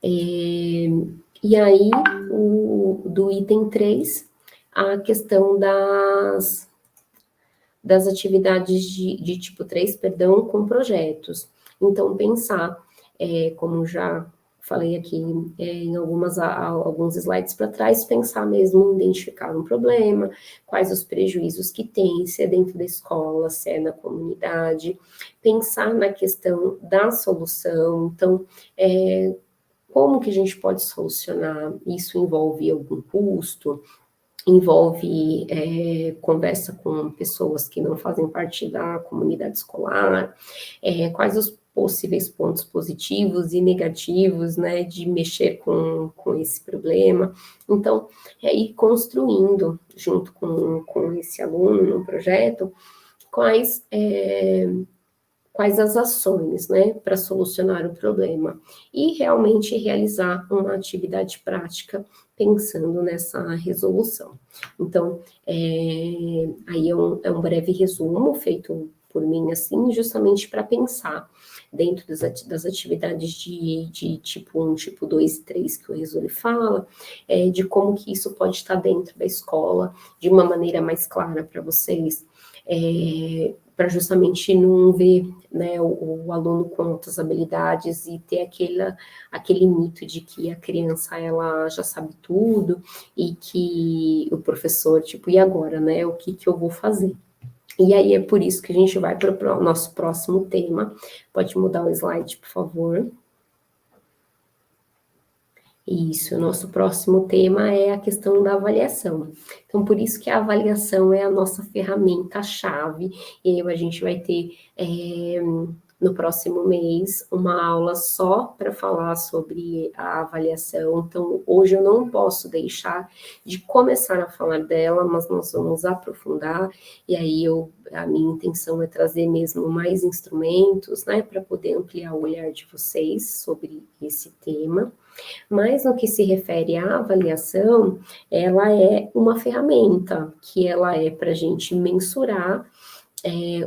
E aí, do item 3, a questão das atividades de tipo 3, perdão, com projetos. Então, pensar, como já falei aqui em alguns slides para trás, pensar mesmo em identificar um problema, quais os prejuízos que tem, se é dentro da escola, se é na comunidade, pensar na questão da solução, então, como que a gente pode solucionar? Isso envolve algum custo? Envolve conversa com pessoas que não fazem parte da comunidade escolar, quais os possíveis pontos positivos e negativos, né, de mexer com esse problema. Então, ir construindo, junto com esse aluno no projeto, quais as ações, né, para solucionar o problema e realmente realizar uma atividade prática pensando nessa resolução. Então, aí é um breve resumo feito por mim, assim, justamente para pensar dentro das atividades de tipo 1, tipo 2 e 3 que o Resole fala, de como que isso pode estar dentro da escola de uma maneira mais clara para vocês, para justamente não ver, né, o aluno com outras habilidades e ter aquele mito de que a criança ela já sabe tudo e que o professor, tipo, e agora, né, o que eu vou fazer? E aí é por isso que a gente vai para o nosso próximo tema. Pode mudar o slide, por favor. Isso, o nosso próximo tema é a questão da avaliação. Então, por isso que a avaliação é a nossa ferramenta-chave, e aí a gente vai ter no próximo mês uma aula só para falar sobre a avaliação, então hoje eu não posso deixar de começar a falar dela, mas nós vamos aprofundar, e aí a minha intenção é trazer mesmo mais instrumentos, né, para poder ampliar o olhar de vocês sobre esse tema. Mas no que se refere à avaliação, ela é uma ferramenta que ela é para a gente mensurar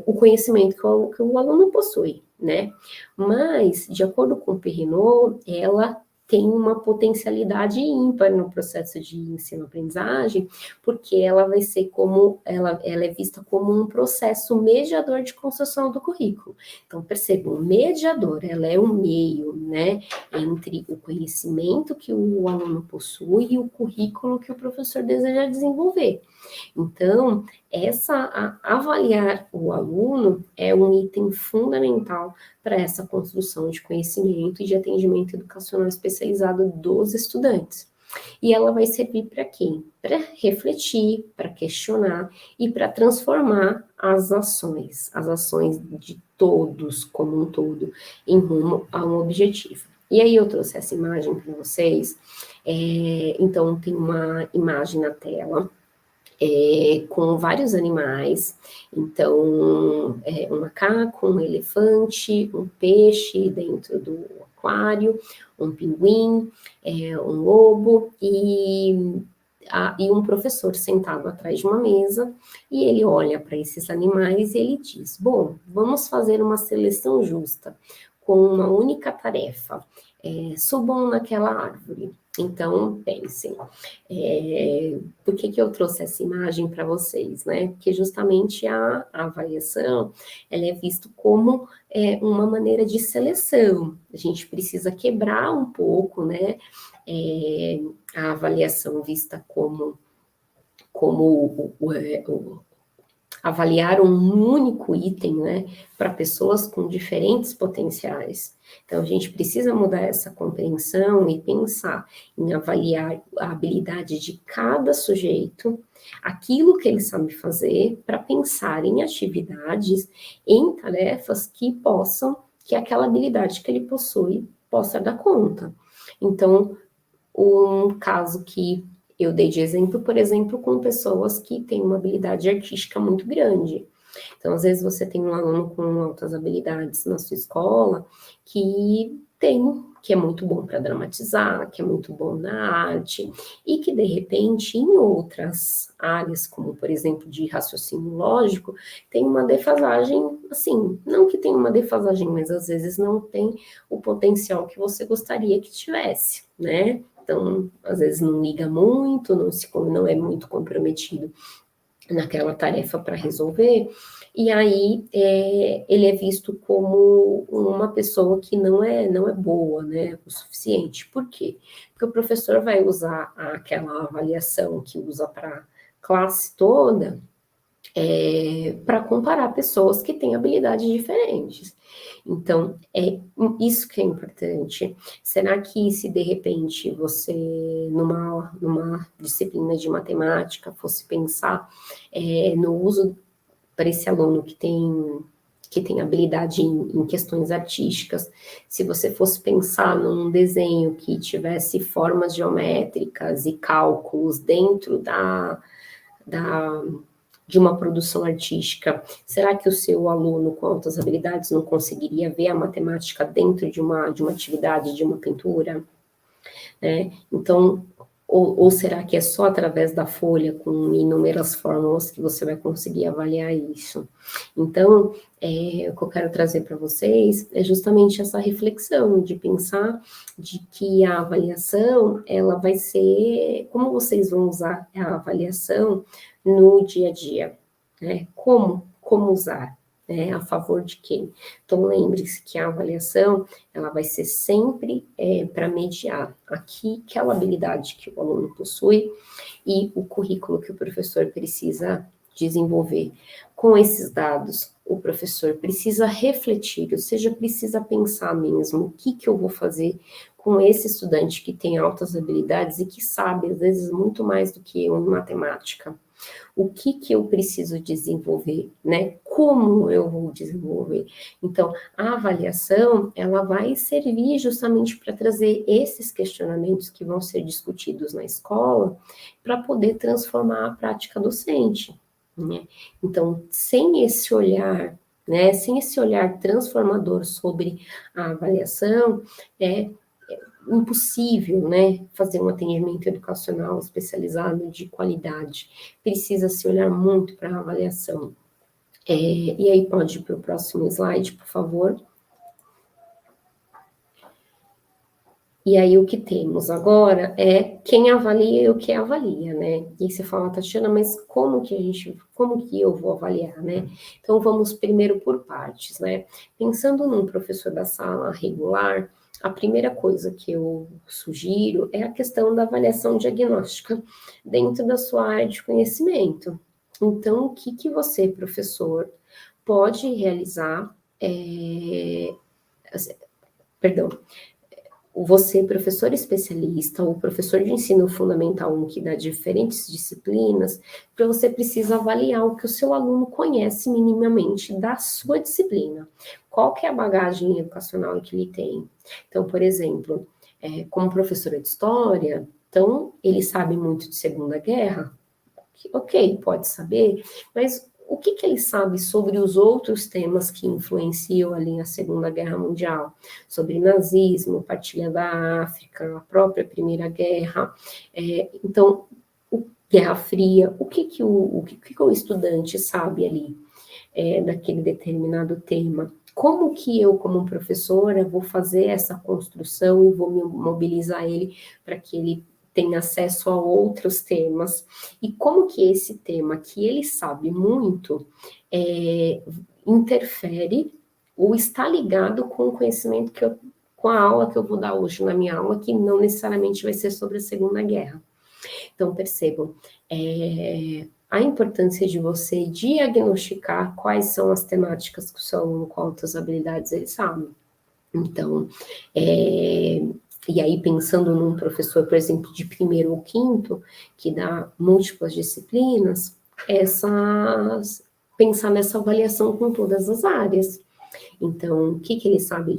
o conhecimento que o aluno possui, né? Mas, de acordo com o Perrinot, ela tem uma potencialidade ímpar no processo de ensino-aprendizagem, porque ela vai ser ela é vista como um processo mediador de construção do currículo. Então, percebam, mediador, ela é um meio, né, entre o conhecimento que o aluno possui e o currículo que o professor deseja desenvolver. Então, avaliar o aluno é um item fundamental para essa construção de conhecimento e de atendimento educacional especializado dos estudantes. E ela vai servir para quê? Para refletir, para questionar e para transformar as ações de todos como um todo, em rumo a um objetivo. E aí eu trouxe essa imagem para vocês. Então, tem uma imagem na tela, com vários animais, então, um macaco, um elefante, um peixe dentro do aquário, um pinguim, um lobo e um professor sentado atrás de uma mesa, e ele olha para esses animais e ele diz, bom, vamos fazer uma seleção justa, com uma única tarefa, subam naquela árvore. Então, pensem, por que eu trouxe essa imagem para vocês, né? Porque justamente a avaliação, ela é vista como uma maneira de seleção. A gente precisa quebrar um pouco, né? A avaliação vista como avaliar um único item, né, para pessoas com diferentes potenciais. Então, a gente precisa mudar essa compreensão e pensar em avaliar a habilidade de cada sujeito, aquilo que ele sabe fazer, para pensar em atividades, em tarefas que aquela habilidade que ele possui possa dar conta. Então, um caso que eu dei de exemplo, por exemplo, com pessoas que têm uma habilidade artística muito grande. Então, às vezes você tem um aluno com altas habilidades na sua escola que é muito bom para dramatizar, que é muito bom na arte, e que, de repente, em outras áreas, como, por exemplo, de raciocínio lógico, tem uma defasagem, assim, não que tenha uma defasagem, mas às vezes não tem o potencial que você gostaria que tivesse, né? Então, às vezes não liga muito, não é muito comprometido naquela tarefa para resolver, e aí ele é visto como uma pessoa que não é boa, né, o suficiente. Por quê? Porque o professor vai usar aquela avaliação que usa para a classe toda, para comparar pessoas que têm habilidades diferentes. Então, é isso que é importante. Será que se de repente você, numa disciplina de matemática, fosse pensar no uso para esse aluno que tem habilidade em questões artísticas, se você fosse pensar num desenho que tivesse formas geométricas e cálculos dentro de uma produção artística, será que o seu aluno com altas habilidades não conseguiria ver a matemática dentro de uma atividade, de uma pintura? Então, ou será que é só através da folha, com inúmeras fórmulas, que você vai conseguir avaliar isso? Então, o que eu quero trazer para vocês é justamente essa reflexão, de pensar de que a avaliação, ela vai ser, como vocês vão usar a avaliação no dia a dia, né? Como usar, né? A favor de quem? Então, lembre-se que a avaliação, ela vai ser sempre para mediar aquela habilidade que o aluno possui e o currículo que o professor precisa desenvolver. Com esses dados, o professor precisa refletir, ou seja, precisa pensar mesmo o que eu vou fazer com esse estudante que tem altas habilidades e que sabe, às vezes, muito mais do que eu em matemática. O que eu preciso desenvolver, né? como eu vou desenvolver? Então, a avaliação, ela vai servir justamente para trazer esses questionamentos que vão ser discutidos na escola, para poder transformar a prática docente, né? Então, sem esse olhar, né, sem esse olhar transformador sobre a avaliação, é impossível, né, fazer um atendimento educacional especializado de qualidade. Precisa se olhar muito para a avaliação. E aí pode ir para o próximo slide, por favor. E aí o que temos agora é quem avalia e o que avalia, né? E aí você fala, Tatiana, mas como que eu vou avaliar, né? Então vamos primeiro por partes, né? Pensando num professor da sala regular, a primeira coisa que eu sugiro é a questão da avaliação diagnóstica dentro da sua área de conhecimento. Então, o que você, professor, pode realizar, perdão, você, professor especialista ou professor de ensino fundamental 1 que dá diferentes disciplinas, para você precisa avaliar o que o seu aluno conhece minimamente da sua disciplina. Qual que é a bagagem educacional que ele tem? Então, por exemplo, como professora de história, então ele sabe muito de Segunda Guerra, ok, pode saber, mas o que ele sabe sobre os outros temas que influenciam ali a Segunda Guerra Mundial? Sobre nazismo, partilha da África, a própria Primeira Guerra. Então, Guerra Fria, o que o estudante sabe ali daquele determinado tema? Como que eu, como professora, vou fazer essa construção e vou me mobilizar ele para que ele tenha acesso a outros temas? E como que esse tema, que ele sabe muito, interfere ou está ligado com o conhecimento com a aula que eu vou dar hoje na minha aula, que não necessariamente vai ser sobre a Segunda Guerra. Então, percebam, a importância de você diagnosticar quais são as temáticas que o seu aluno, com altas habilidades, ele sabe. Então, e aí pensando num professor, por exemplo, de primeiro ou quinto, que dá múltiplas disciplinas, pensar nessa avaliação com todas as áreas. Então, o que ele sabe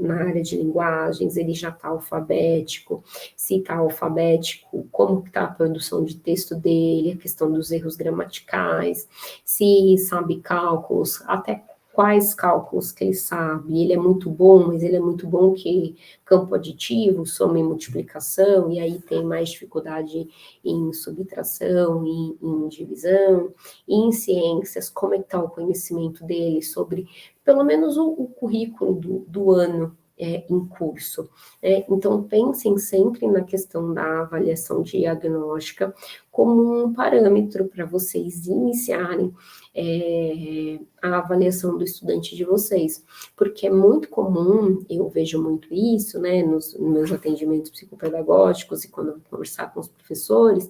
na área de linguagens, ele já está alfabético, se está alfabético, como está a produção de texto dele, a questão dos erros gramaticais, se sabe cálculos, até quais cálculos que ele sabe. Ele é muito bom, mas ele é muito bom que campo aditivo, soma e multiplicação, e aí tem mais dificuldade em subtração, em divisão, e em ciências, como é que está o conhecimento dele sobre pelo menos o currículo do ano em curso. Então, pensem sempre na questão da avaliação diagnóstica como um parâmetro para vocês iniciarem a avaliação do estudante de vocês, porque é muito comum, eu vejo muito isso, né, nos meus atendimentos psicopedagógicos e quando eu vou conversar com os professores,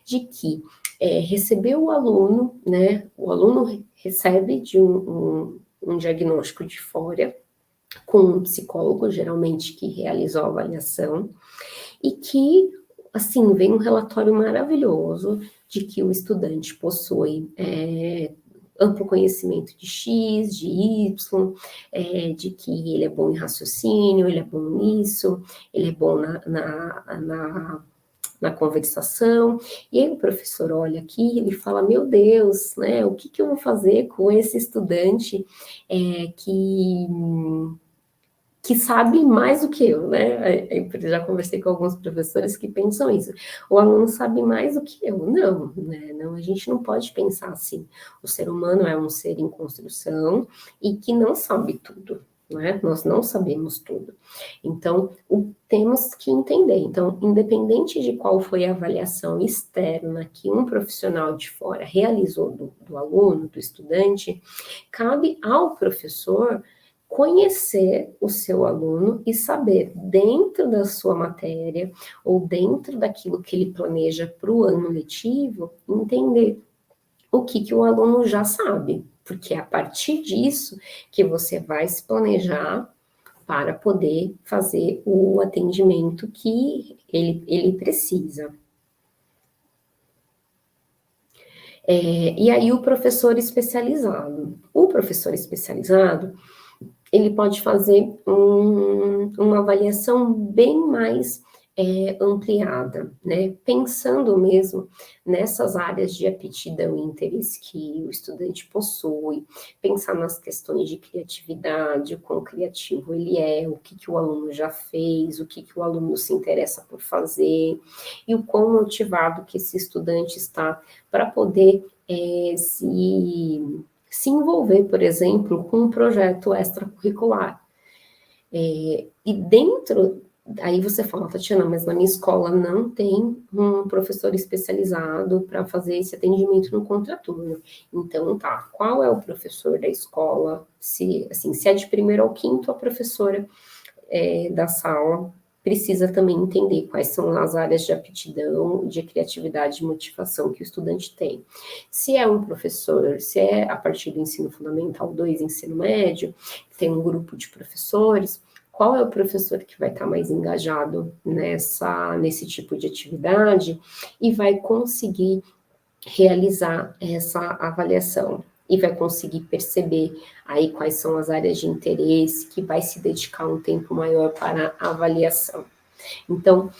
de que receber o aluno, né, o aluno recebe de um diagnóstico de fora, com um psicólogo, geralmente, que realizou a avaliação, e que, assim, vem um relatório maravilhoso de que o estudante possui amplo conhecimento de X, de Y, de que ele é bom em raciocínio, ele é bom nisso, ele é bom na conversação, e aí o professor olha aqui, ele fala, meu Deus, né, o que eu vou fazer com esse estudante que sabe mais do que eu, né? Eu já conversei com alguns professores que pensam isso. O aluno sabe mais do que eu. Não, né? Não, a gente não pode pensar assim. O ser humano é um ser em construção e que não sabe tudo, né? Nós não sabemos tudo. Então, temos que entender. Então, independente de qual foi a avaliação externa que um profissional de fora realizou do aluno, do estudante, cabe ao professor conhecer o seu aluno e saber, dentro da sua matéria ou dentro daquilo que ele planeja para o ano letivo, entender o que o aluno já sabe, porque é a partir disso que você vai se planejar para poder fazer o atendimento que ele precisa. E aí o professor especializado. professor especializado, ele pode fazer uma avaliação bem mais ampliada, né? Pensando mesmo nessas áreas de aptidão e interesse que o estudante possui, pensar nas questões de criatividade, o quão criativo ele é, o que o aluno já fez, o que o aluno se interessa por fazer, e o quão motivado que esse estudante está para poder se envolver, por exemplo, com um projeto extracurricular. E dentro, aí você fala, Tatiana, mas na minha escola não tem um professor especializado para fazer esse atendimento no contraturno. Então, tá, qual é o professor da escola? Se é de primeiro ao quinto, a professora da sala precisa também entender quais são as áreas de aptidão, de criatividade e motivação que o estudante tem. Se é um professor, se é a partir do ensino fundamental 2, ensino médio, tem um grupo de professores, qual é o professor que vai estar mais engajado nesse tipo de atividade e vai conseguir realizar essa avaliação e vai conseguir perceber aí quais são as áreas de interesse, que vai se dedicar um tempo maior para a avaliação. Então,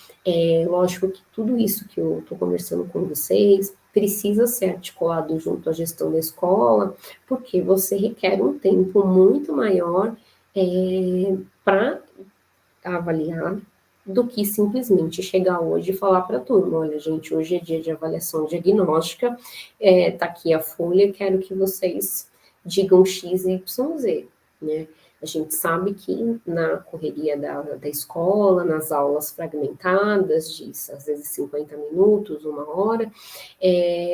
lógico que tudo isso que eu estou conversando com vocês precisa ser articulado junto à gestão da escola, porque você requer um tempo muito maior para avaliar do que simplesmente chegar hoje e falar para a turma, olha, gente, hoje é dia de avaliação diagnóstica, tá aqui a folha, quero que vocês digam X, Y, Z, né? A gente sabe que na correria da escola, nas aulas fragmentadas, de às vezes 50 minutos, 1 hora,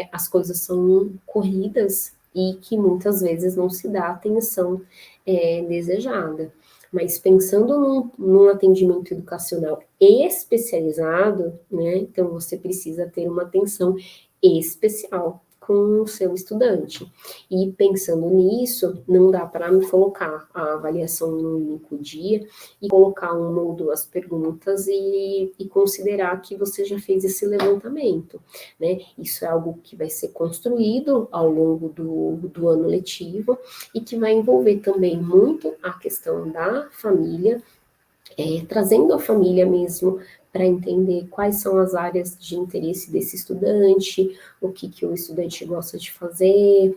as coisas são corridas e que muitas vezes não se dá a atenção desejada. Mas pensando num atendimento educacional especializado, né, então você precisa ter uma atenção especial com o seu estudante. E pensando nisso, não dá para me colocar a avaliação num único dia e colocar 1 ou 2 perguntas e considerar que você já fez esse levantamento, né? Isso é algo que vai ser construído ao longo do ano letivo e que vai envolver também muito a questão da família, trazendo a família mesmo para entender quais são as áreas de interesse desse estudante, o que o estudante gosta de fazer,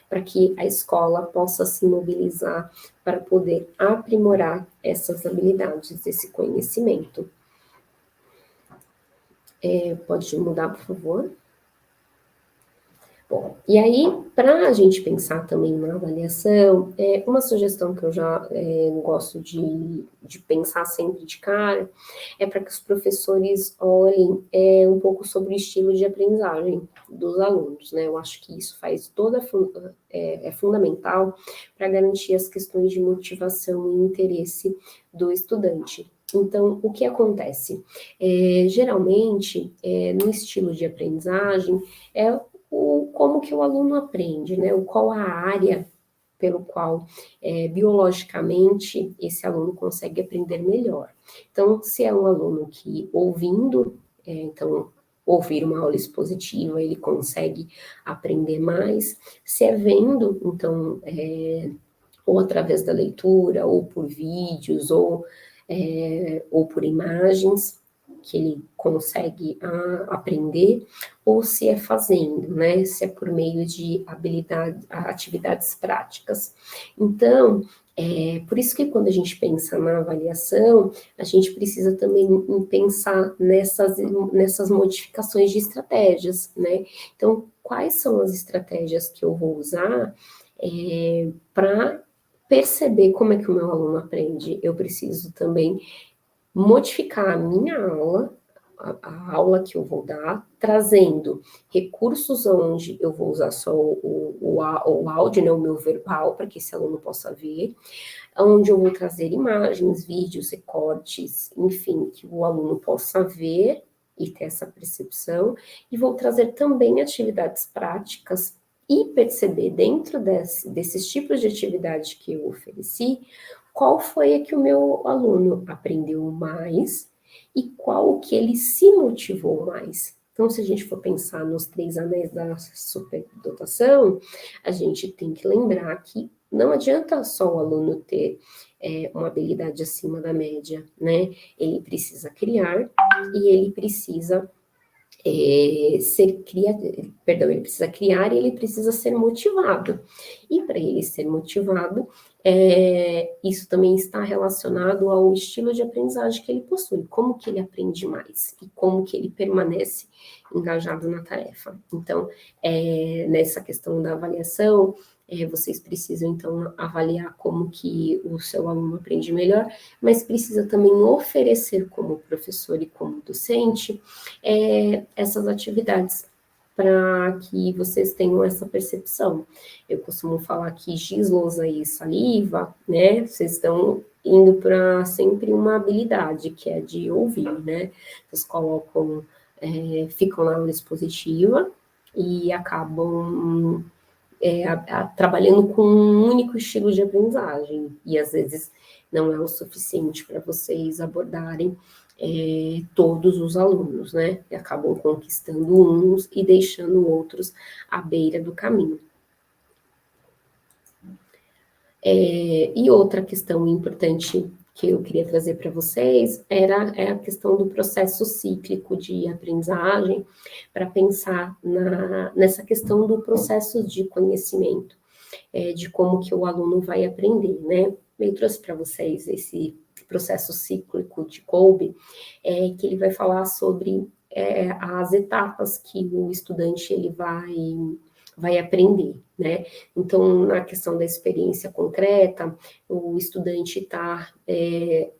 para que a escola possa se mobilizar para poder aprimorar essas habilidades, esse conhecimento. Pode mudar, por favor? Bom, e aí, para a gente pensar também na avaliação, uma sugestão que eu já gosto de pensar sempre de cara, é para que os professores olhem um pouco sobre o estilo de aprendizagem dos alunos, né? Eu acho que isso faz é fundamental para garantir as questões de motivação e interesse do estudante. Então, o que acontece? Geralmente, no estilo de aprendizagem, como que o aluno aprende, né? Qual a área pelo qual, biologicamente, esse aluno consegue aprender melhor. Então, se é um aluno que ouvindo, então, ouvir uma aula expositiva, ele consegue aprender mais. Se é vendo, então, ou através da leitura, ou por vídeos, ou por imagens, que ele consegue aprender, ou se é fazendo, né? Se é por meio de atividades práticas. Então, por isso que quando a gente pensa na avaliação, a gente precisa também pensar nessas modificações de estratégias, né? Então, quais são as estratégias que eu vou usar para perceber como é que o meu aluno aprende? Eu preciso também modificar a minha aula, a aula que eu vou dar, trazendo recursos onde eu vou usar só o áudio, né, o meu verbal, para que esse aluno possa ver, onde eu vou trazer imagens, vídeos, recortes, enfim, que o aluno possa ver e ter essa percepção, e vou trazer também atividades práticas e perceber dentro desses tipos de atividade que eu ofereci, qual foi a que o meu aluno aprendeu mais e qual que ele se motivou mais. Então, se a gente for pensar nos 3 anéis da superdotação, a gente tem que lembrar que não adianta só o aluno ter uma habilidade acima da média, né? Ele precisa criar e ele precisa ele precisa criar e ele precisa ser motivado. E para ele ser motivado, isso também está relacionado ao estilo de aprendizagem que ele possui, como que ele aprende mais e como que ele permanece engajado na tarefa. Então, nessa questão da avaliação, vocês precisam, então, avaliar como que o seu aluno aprende melhor, mas precisa também oferecer como professor e como docente essas atividades para que vocês tenham essa percepção. Eu costumo falar que giz, lousa e saliva, né? Vocês estão indo para sempre uma habilidade, que é de ouvir, né? Vocês colocam, ficam na aula expositiva e acabam trabalhando com um único estilo de aprendizagem, e às vezes não é o suficiente para vocês abordarem todos os alunos, né? E acabam conquistando uns e deixando outros à beira do caminho. E outra questão importante que eu queria trazer para vocês é a questão do processo cíclico de aprendizagem, para pensar nessa questão do processo de conhecimento, de como que o aluno vai aprender, né? Eu trouxe para vocês esse processo cíclico de Kolbe, que ele vai falar sobre as etapas que o estudante ele vai aprender, né? Então, na questão da experiência concreta, o estudante tá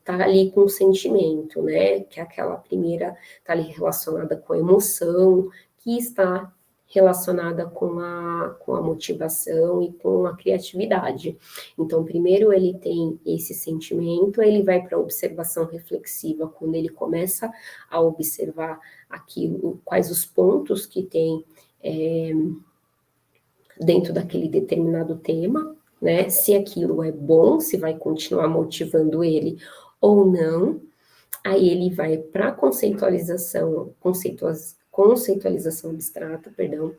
ali com o sentimento, né? Que é aquela primeira está ali relacionada com a emoção, que está relacionada com a motivação e com a criatividade. Então, primeiro ele tem esse sentimento, ele vai para a observação reflexiva, quando ele começa a observar aquilo, quais os pontos que tem dentro daquele determinado tema, né? Se aquilo é bom, se vai continuar motivando ele ou não. Aí ele vai para a conceitualização abstrata, perdão,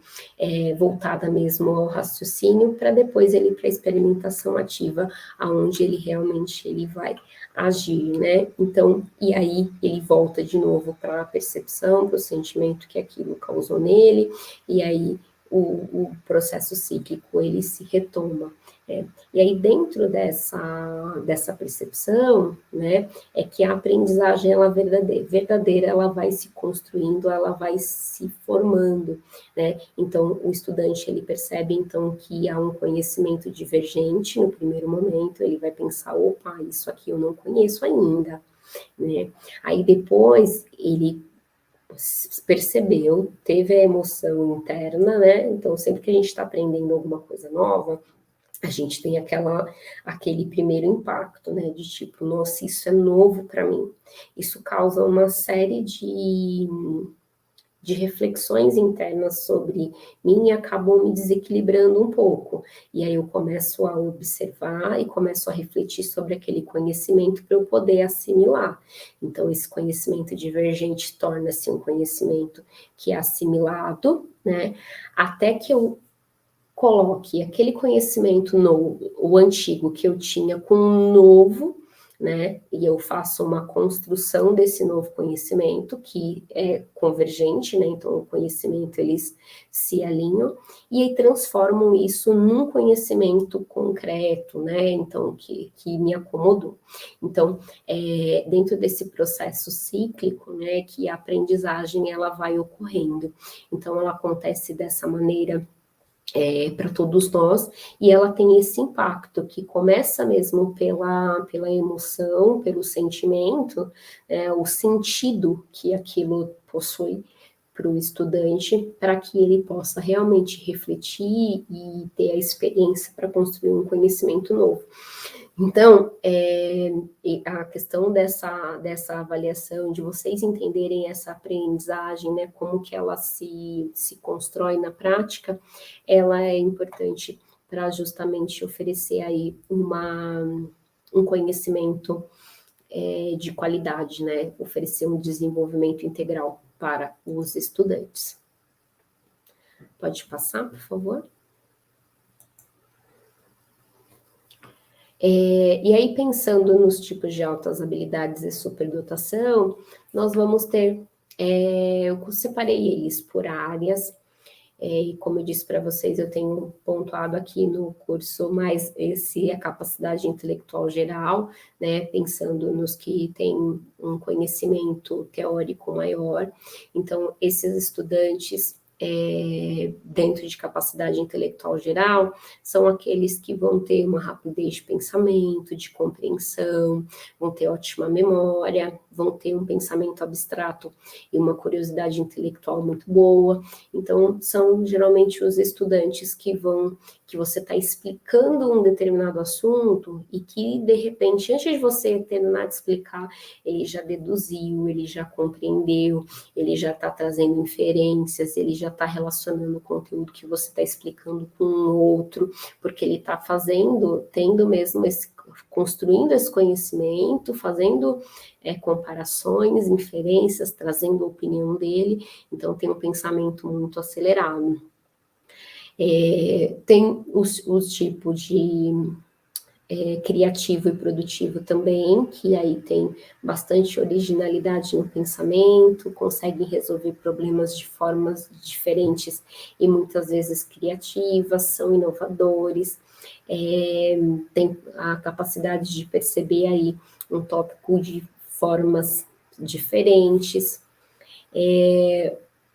voltada mesmo ao raciocínio, para depois ele ir para a experimentação ativa, aonde ele realmente ele vai agir, né? Então, e aí ele volta de novo para a percepção, para o sentimento que aquilo causou nele, e aí o processo cíclico ele se retoma. E aí dentro dessa percepção, né, é que a aprendizagem ela verdadeira, ela vai se construindo, ela vai se formando, né? Então o estudante ele percebe então que há um conhecimento divergente no primeiro momento, ele vai pensar, opa, isso aqui eu não conheço ainda, né? Aí depois ele percebeu, teve a emoção interna, né? Então sempre que a gente está aprendendo alguma coisa nova, a gente tem aquele primeiro impacto, né, de tipo, nossa, isso é novo para mim. Isso causa uma série de reflexões internas sobre mim e acabam me desequilibrando um pouco. E aí eu começo a observar e começo a refletir sobre aquele conhecimento para eu poder assimilar. Então, esse conhecimento divergente torna-se um conhecimento que é assimilado, né, até que eu coloque aquele conhecimento novo, o antigo que eu tinha com um novo, né? E eu faço uma construção desse novo conhecimento que é convergente, né? Então o conhecimento eles se alinham e aí transformam isso num conhecimento concreto, né? Então que me acomodou. Então dentro desse processo cíclico, né? Que a aprendizagem ela vai ocorrendo. Então ela acontece dessa maneira para todos nós, e ela tem esse impacto que começa mesmo pela emoção, pelo sentimento, o sentido que aquilo possui para o estudante, para que ele possa realmente refletir e ter a experiência para construir um conhecimento novo. Então, a questão dessa avaliação, de vocês entenderem essa aprendizagem, né, como que ela se constrói na prática, ela é importante para justamente oferecer aí um conhecimento de qualidade, né, oferecer um desenvolvimento integral para os estudantes. Pode passar, por favor? E aí, pensando nos tipos de altas habilidades e superdotação, nós vamos ter, eu separei eles por áreas, e como eu disse para vocês, eu tenho pontuado aqui no curso mais esse a capacidade intelectual geral, né, pensando nos que têm um conhecimento teórico maior. Então, esses estudantes dentro de capacidade intelectual geral, são aqueles que vão ter uma rapidez de pensamento, de compreensão, vão ter ótima memória, vão ter um pensamento abstrato e uma curiosidade intelectual muito boa. Então, são geralmente os estudantes que você está explicando um determinado assunto e que, de repente, antes de você terminar de explicar, ele já deduziu, ele já compreendeu, ele já está trazendo inferências, ele já está relacionando o conteúdo que você está explicando com o outro, porque ele está tendo mesmo construindo esse conhecimento, fazendo comparações, inferências, trazendo a opinião dele, então tem um pensamento muito acelerado. Tem os tipos de criativo e produtivo também, que aí tem bastante originalidade no pensamento, conseguem resolver problemas de formas diferentes e muitas vezes criativas, são inovadores, tem a capacidade de perceber aí um tópico de formas diferentes,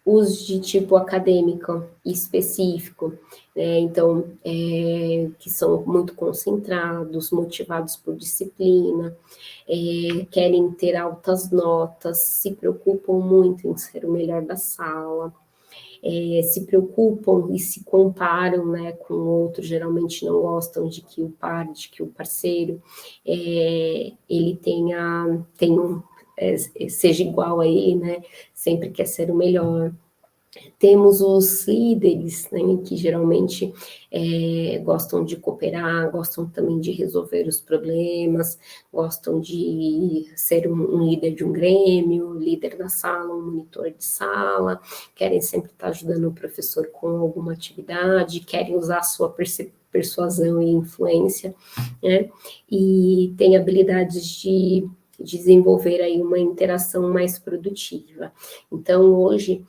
os de tipo acadêmico específico, né? Então, que são muito concentrados, motivados por disciplina, querem ter altas notas, se preocupam muito em ser o melhor da sala, se preocupam e se comparam, né, com o outro, geralmente não gostam de que o parceiro, ele seja igual a ele, né, sempre quer ser o melhor. Temos os líderes, né, que geralmente gostam de cooperar, gostam também de resolver os problemas, gostam de ser um líder de um grêmio, líder da sala, um monitor de sala, querem sempre estar ajudando o professor com alguma atividade, querem usar a sua persuasão e influência, né, e tem habilidades de desenvolver aí uma interação mais produtiva. Então, hoje,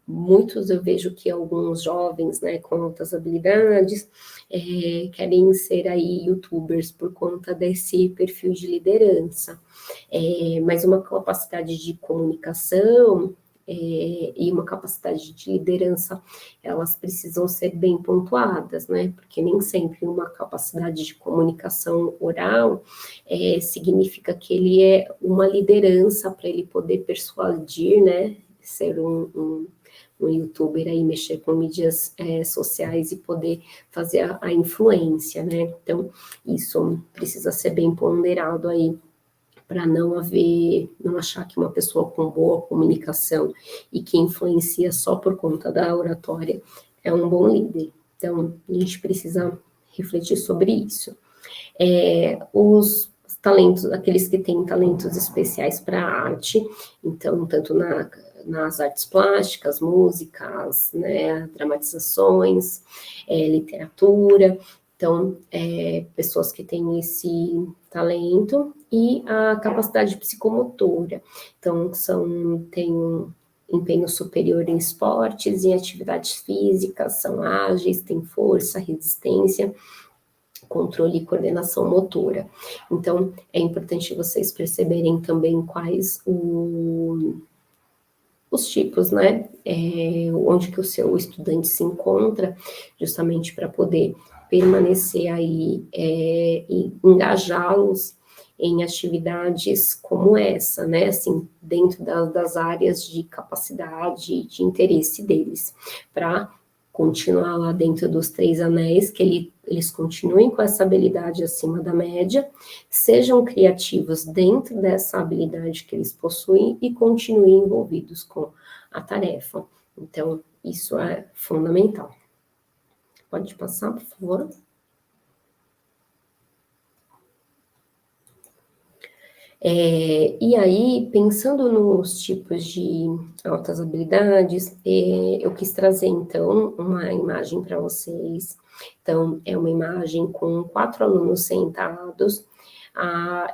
muitos eu vejo que alguns jovens, né, com altas habilidades, querem ser aí youtubers por conta desse perfil de liderança, mas uma capacidade de comunicação e uma capacidade de liderança, elas precisam ser bem pontuadas, né, porque nem sempre uma capacidade de comunicação oral significa que ele é uma liderança para ele poder persuadir, né, ser um youtuber aí, mexer com mídias sociais e poder fazer a influência, né? Então, isso precisa ser bem ponderado aí, para não achar que uma pessoa com boa comunicação e que influencia só por conta da oratória é um bom líder. Então, a gente precisa refletir sobre isso. Os talentos, aqueles que têm talentos especiais para a arte, então, tanto nas artes plásticas, músicas, né, dramatizações, literatura, então, pessoas que têm esse talento e a capacidade psicomotora, então, têm um empenho superior em esportes, em atividades físicas, são ágeis, têm força, resistência, controle e coordenação motora. Então, é importante vocês perceberem também quais os tipos, né, onde que o seu estudante se encontra, justamente para poder permanecer aí e engajá-los em atividades como essa, né, assim, dentro das áreas de capacidade e de interesse deles, para continuar lá dentro dos 3 anéis, que eles continuem com essa habilidade acima da média, sejam criativos dentro dessa habilidade que eles possuem e continuem envolvidos com a tarefa. Então, isso é fundamental. Pode passar, por favor? E aí, pensando nos tipos de altas habilidades, eu quis trazer, então, uma imagem para vocês. Então, é uma imagem com 4 alunos sentados,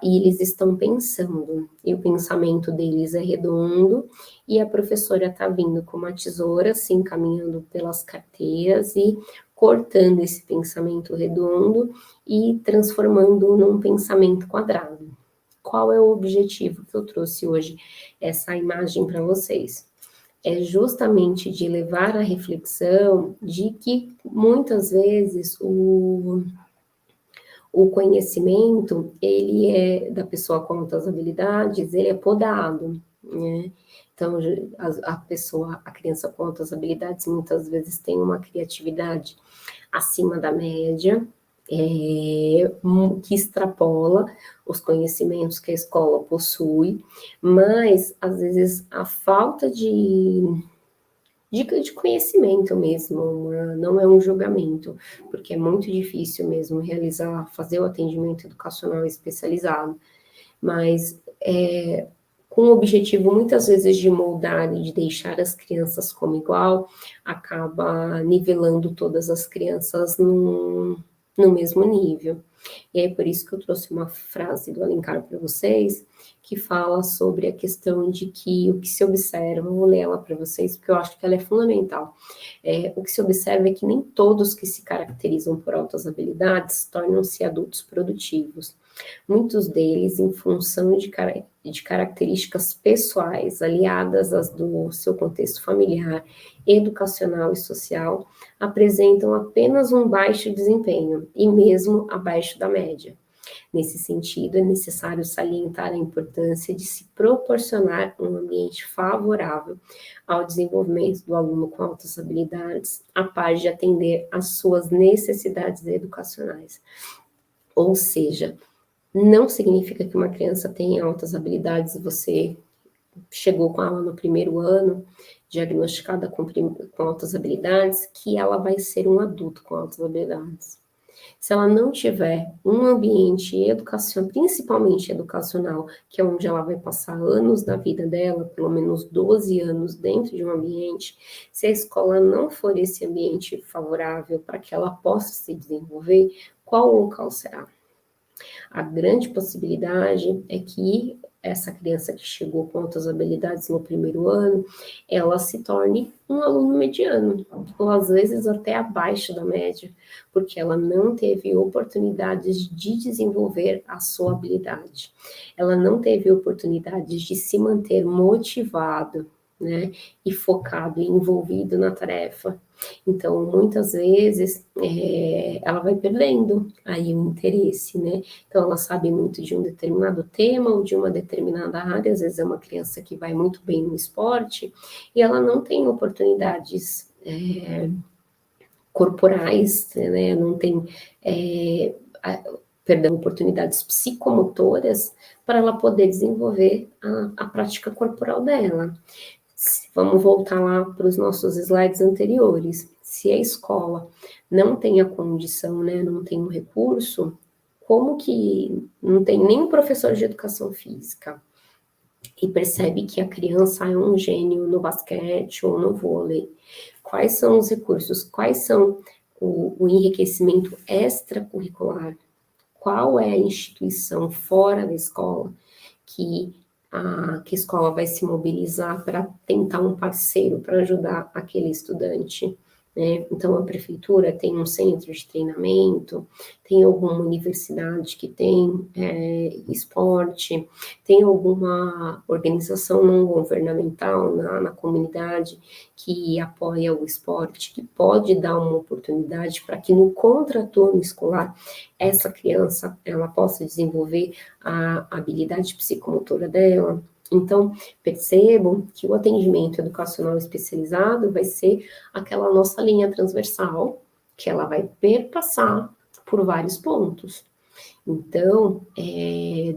e eles estão pensando, e o pensamento deles é redondo, e a professora está vindo com uma tesoura, assim, caminhando pelas carteiras e cortando esse pensamento redondo e transformando num pensamento quadrado. Qual é o objetivo que eu trouxe hoje essa imagem para vocês? É justamente de levar à reflexão de que muitas vezes o conhecimento, ele é da pessoa com altas habilidades, ele é podado, né? Então, a criança com altas habilidades, muitas vezes tem uma criatividade acima da média, que extrapola os conhecimentos que a escola possui, mas, às vezes, a falta de conhecimento mesmo, não é um julgamento, porque é muito difícil mesmo fazer o atendimento educacional especializado, mas com o objetivo muitas vezes de moldar e de deixar as crianças como igual, acaba nivelando todas as crianças no mesmo nível. E é por isso que eu trouxe uma frase do Alencar para vocês, que fala sobre a questão de que o que se observa, vou ler ela para vocês, porque eu acho que ela é fundamental. O que se observa é que nem todos que se caracterizam por altas habilidades tornam-se adultos produtivos. Muitos deles, em função de características pessoais, aliadas às do seu contexto familiar, educacional e social, apresentam apenas um baixo desempenho, e mesmo abaixo da média. Nesse sentido, é necessário salientar a importância de se proporcionar um ambiente favorável ao desenvolvimento do aluno com altas habilidades, a par de atender às suas necessidades educacionais. Ou seja, não significa que uma criança tenha altas habilidades e você chegou com ela no primeiro ano, diagnosticada com altas habilidades, que ela vai ser um adulto com altas habilidades. Se ela não tiver um ambiente educacional, principalmente educacional, que é onde ela vai passar anos da vida dela, pelo menos 12 anos dentro de um ambiente, se a escola não for esse ambiente favorável para que ela possa se desenvolver, qual local será? A grande possibilidade é que essa criança que chegou com altas habilidades no primeiro ano, ela se torne um aluno mediano, ou às vezes até abaixo da média, porque ela não teve oportunidades de desenvolver a sua habilidade. Ela não teve oportunidades de se manter motivado, né, e focado e envolvido na tarefa. Então, muitas vezes, ela vai perdendo aí o interesse, né? Então, ela sabe muito de um determinado tema ou de uma determinada área, às vezes é uma criança que vai muito bem no esporte, e ela não tem oportunidades corporais, né? Não tem, oportunidades psicomotoras para ela poder desenvolver a prática corporal dela. Vamos voltar lá para os nossos slides anteriores. Se a escola não tem a condição, né, não tem o recurso, como que não tem nem um professor de educação física e percebe que a criança é um gênio no basquete ou no vôlei? Quais são os recursos? Quais são o enriquecimento extracurricular? Qual é a instituição fora da escola que a escola vai se mobilizar para tentar um parceiro para ajudar aquele estudante, né? Então, a prefeitura tem um centro de treinamento, tem alguma universidade que tem esporte, tem alguma organização não governamental na comunidade que apoia o esporte, que pode dar uma oportunidade para que no contraturno escolar essa criança ela possa desenvolver a habilidade psicomotora dela. Então, percebam que o atendimento educacional especializado vai ser aquela nossa linha transversal, que ela vai perpassar por vários pontos. Então,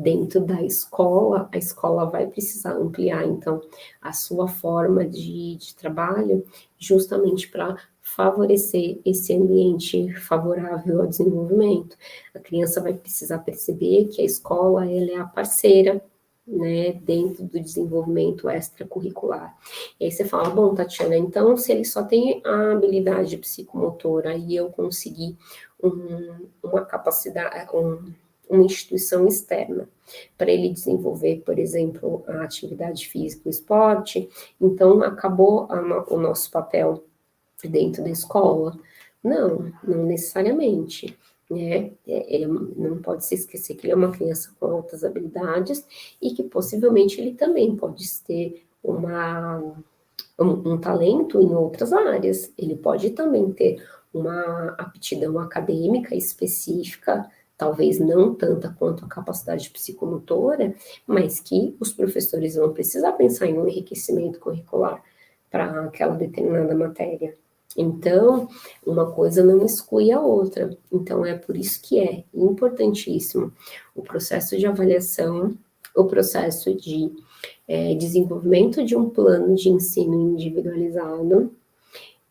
dentro da escola, a escola vai precisar ampliar, então, a sua forma de trabalho, justamente para favorecer esse ambiente favorável ao desenvolvimento. A criança vai precisar perceber que a escola, ela é a parceira, né, dentro do desenvolvimento extracurricular. E aí você fala, bom, Tatiana, então se ele só tem a habilidade psicomotora e eu conseguir uma capacidade, uma instituição externa para ele desenvolver, por exemplo, a atividade física e o esporte, então acabou o nosso papel dentro da escola? Não, não necessariamente, né? Ele não pode se esquecer que ele é uma criança com altas habilidades e que possivelmente ele também pode ter um talento em outras áreas. Ele pode também ter uma aptidão acadêmica específica, talvez não tanta quanto a capacidade psicomotora, mas que os professores vão precisar pensar em um enriquecimento curricular para aquela determinada matéria. Então, uma coisa não exclui a outra. Então, é por isso que é importantíssimo o processo de avaliação, o processo de desenvolvimento de um plano de ensino individualizado,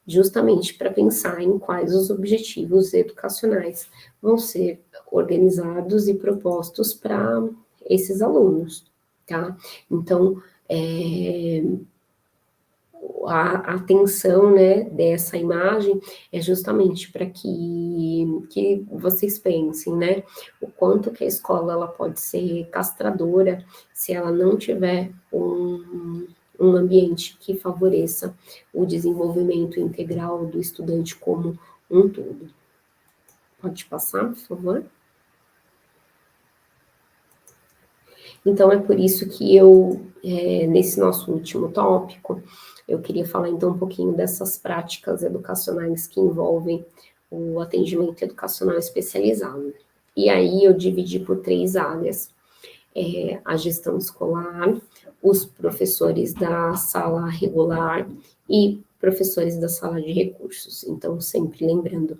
justamente para pensar em quais os objetivos educacionais vão ser organizados e propostos para esses alunos, tá? Então, a atenção, né, dessa imagem é justamente para que vocês pensem, né, o quanto que a escola ela pode ser castradora se ela não tiver um ambiente que favoreça o desenvolvimento integral do estudante como um todo. Pode passar, por favor? Então, é por isso que eu, nesse nosso último tópico, eu queria falar então um pouquinho dessas práticas educacionais que envolvem o atendimento educacional especializado. E aí eu dividi por 3 áreas: a gestão escolar, os professores da sala regular e professores da sala de recursos. Então, sempre lembrando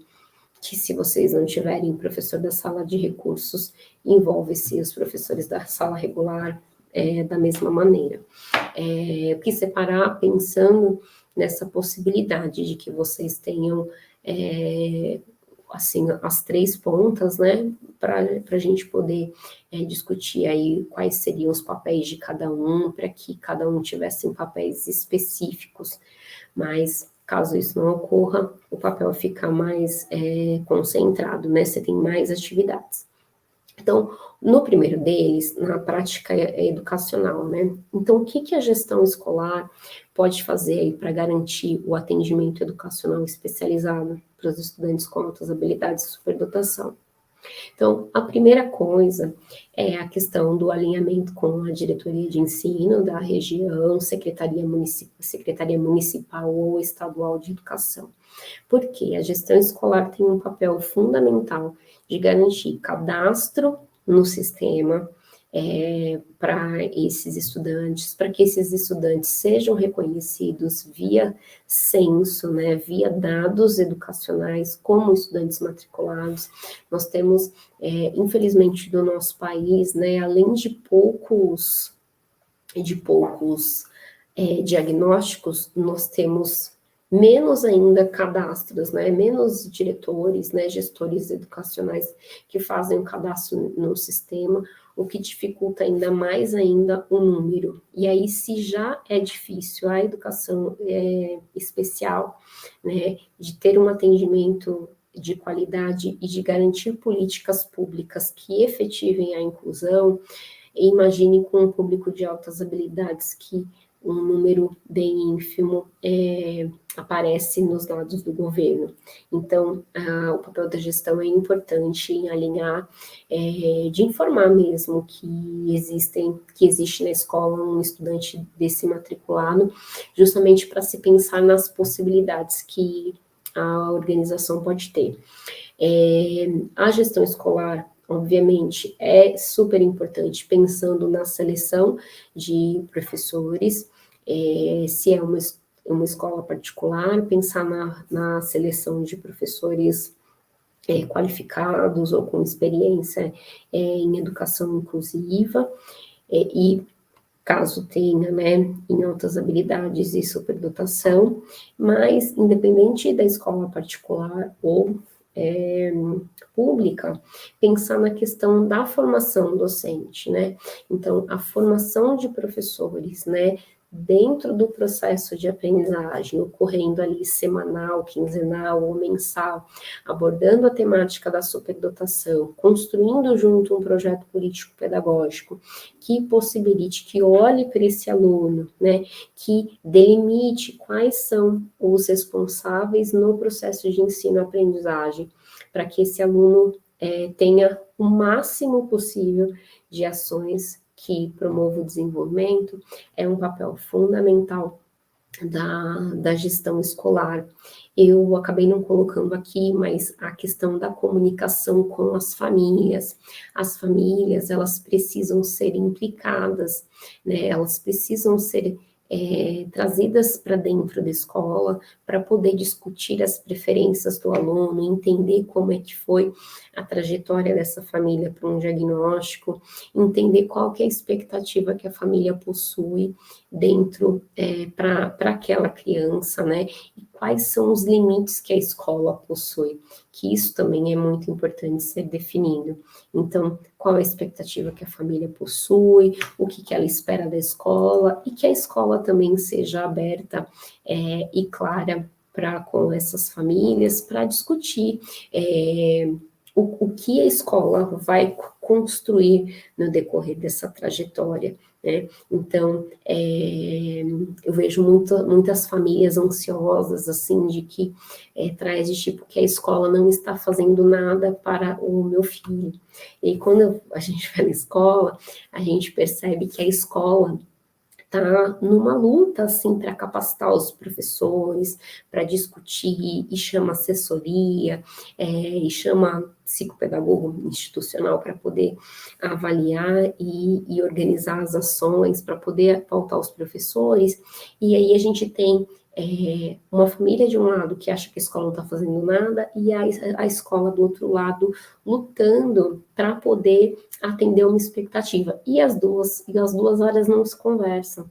que se vocês não tiverem professor da sala de recursos, envolve-se os professores da sala regular da mesma maneira. Eu quis separar pensando nessa possibilidade de que vocês tenham, assim, as 3 pontas, né, para a gente poder discutir aí quais seriam os papéis de cada um, para que cada um tivesse papéis específicos, mas caso isso não ocorra, o papel fica mais concentrado, né? Você tem mais atividades. Então, no primeiro deles, na prática educacional, né? Então, o que a gestão escolar pode fazer aí para garantir o atendimento educacional especializado para os estudantes com altas habilidades e superdotação? Então, a primeira coisa é a questão do alinhamento com a diretoria de ensino da região, secretaria municipal ou estadual de educação. Porque a gestão escolar tem um papel fundamental de garantir cadastro no sistema para esses estudantes, para que esses estudantes sejam reconhecidos via censo, né, via dados educacionais como estudantes matriculados. Nós temos, infelizmente, do nosso país, né, além de poucos diagnósticos, nós temos menos ainda cadastros, né, menos diretores, né, gestores educacionais que fazem o cadastro no sistema, o que dificulta ainda mais ainda o número. E aí, se já é difícil a educação especial, né, de ter um atendimento de qualidade e de garantir políticas públicas que efetivem a inclusão, imagine com um público de altas habilidades que um número bem ínfimo aparece nos dados do governo. Então, o papel da gestão é importante em alinhar, de informar mesmo que existe na escola um estudante desse matriculado, justamente para se pensar nas possibilidades que a organização pode ter. A gestão escolar, obviamente, é super importante, pensando na seleção de professores, se é uma escola particular, pensar na seleção de professores qualificados ou com experiência em educação inclusiva, e caso tenha, né, em altas habilidades e superdotação, mas independente da escola particular ou pública, pensar na questão da formação docente, né? Então, a formação de professores, né, dentro do processo de aprendizagem, ocorrendo ali semanal, quinzenal ou mensal, abordando a temática da superdotação, construindo junto um projeto político-pedagógico que possibilite, que olhe para esse aluno, né, que delimite quais são os responsáveis no processo de ensino-aprendizagem, para que esse aluno tenha o máximo possível de ações que promovam o desenvolvimento, é um papel fundamental da gestão escolar. Eu acabei não colocando aqui, mas a questão da comunicação com as famílias, elas precisam ser implicadas, né? Elas precisam ser trazidas para dentro da escola, para poder discutir as preferências do aluno, entender como é que foi a trajetória dessa família para um diagnóstico, entender qual que é a expectativa que a família possui dentro para aquela criança, né? E quais são os limites que a escola possui, que isso também é muito importante ser definido. Então, qual a expectativa que a família possui, o que ela espera da escola, e que a escola também seja aberta e clara com essas famílias, para discutir o que a escola vai construir no decorrer dessa trajetória, né? Então, eu vejo muitas famílias ansiosas, assim, de que traz de tipo que a escola não está fazendo nada para o meu filho. E quando a gente vai na escola, a gente percebe que a escola está numa luta, assim, para capacitar os professores, para discutir, e chama assessoria, e chama psicopedagogo institucional para poder avaliar e organizar as ações, para poder pautar os professores, e aí a gente tem uma família de um lado que acha que a escola não está fazendo nada, e a escola do outro lado lutando para poder atender uma expectativa. E as duas áreas não se conversam,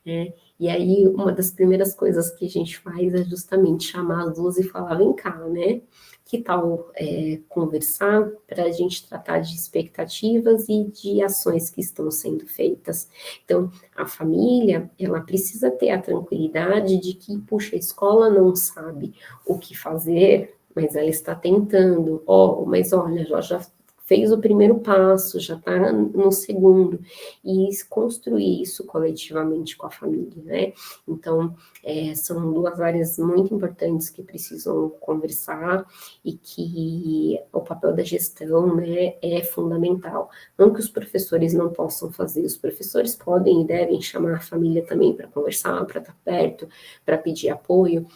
né? E aí, uma das primeiras coisas que a gente faz é justamente chamar as duas e falar, vem cá, né? Que tal conversar para a gente tratar de expectativas e de ações que estão sendo feitas. Então, a família, ela precisa ter a tranquilidade de que, puxa, a escola não sabe o que fazer, mas ela está tentando. Mas olha, já fez o primeiro passo, já está no segundo, e construir isso coletivamente com a família, né? Então, são duas áreas muito importantes que precisam conversar e que o papel da gestão, né, é fundamental. Não que os professores não possam fazer, os professores podem e devem chamar a família também para conversar, para estar perto, para pedir apoio,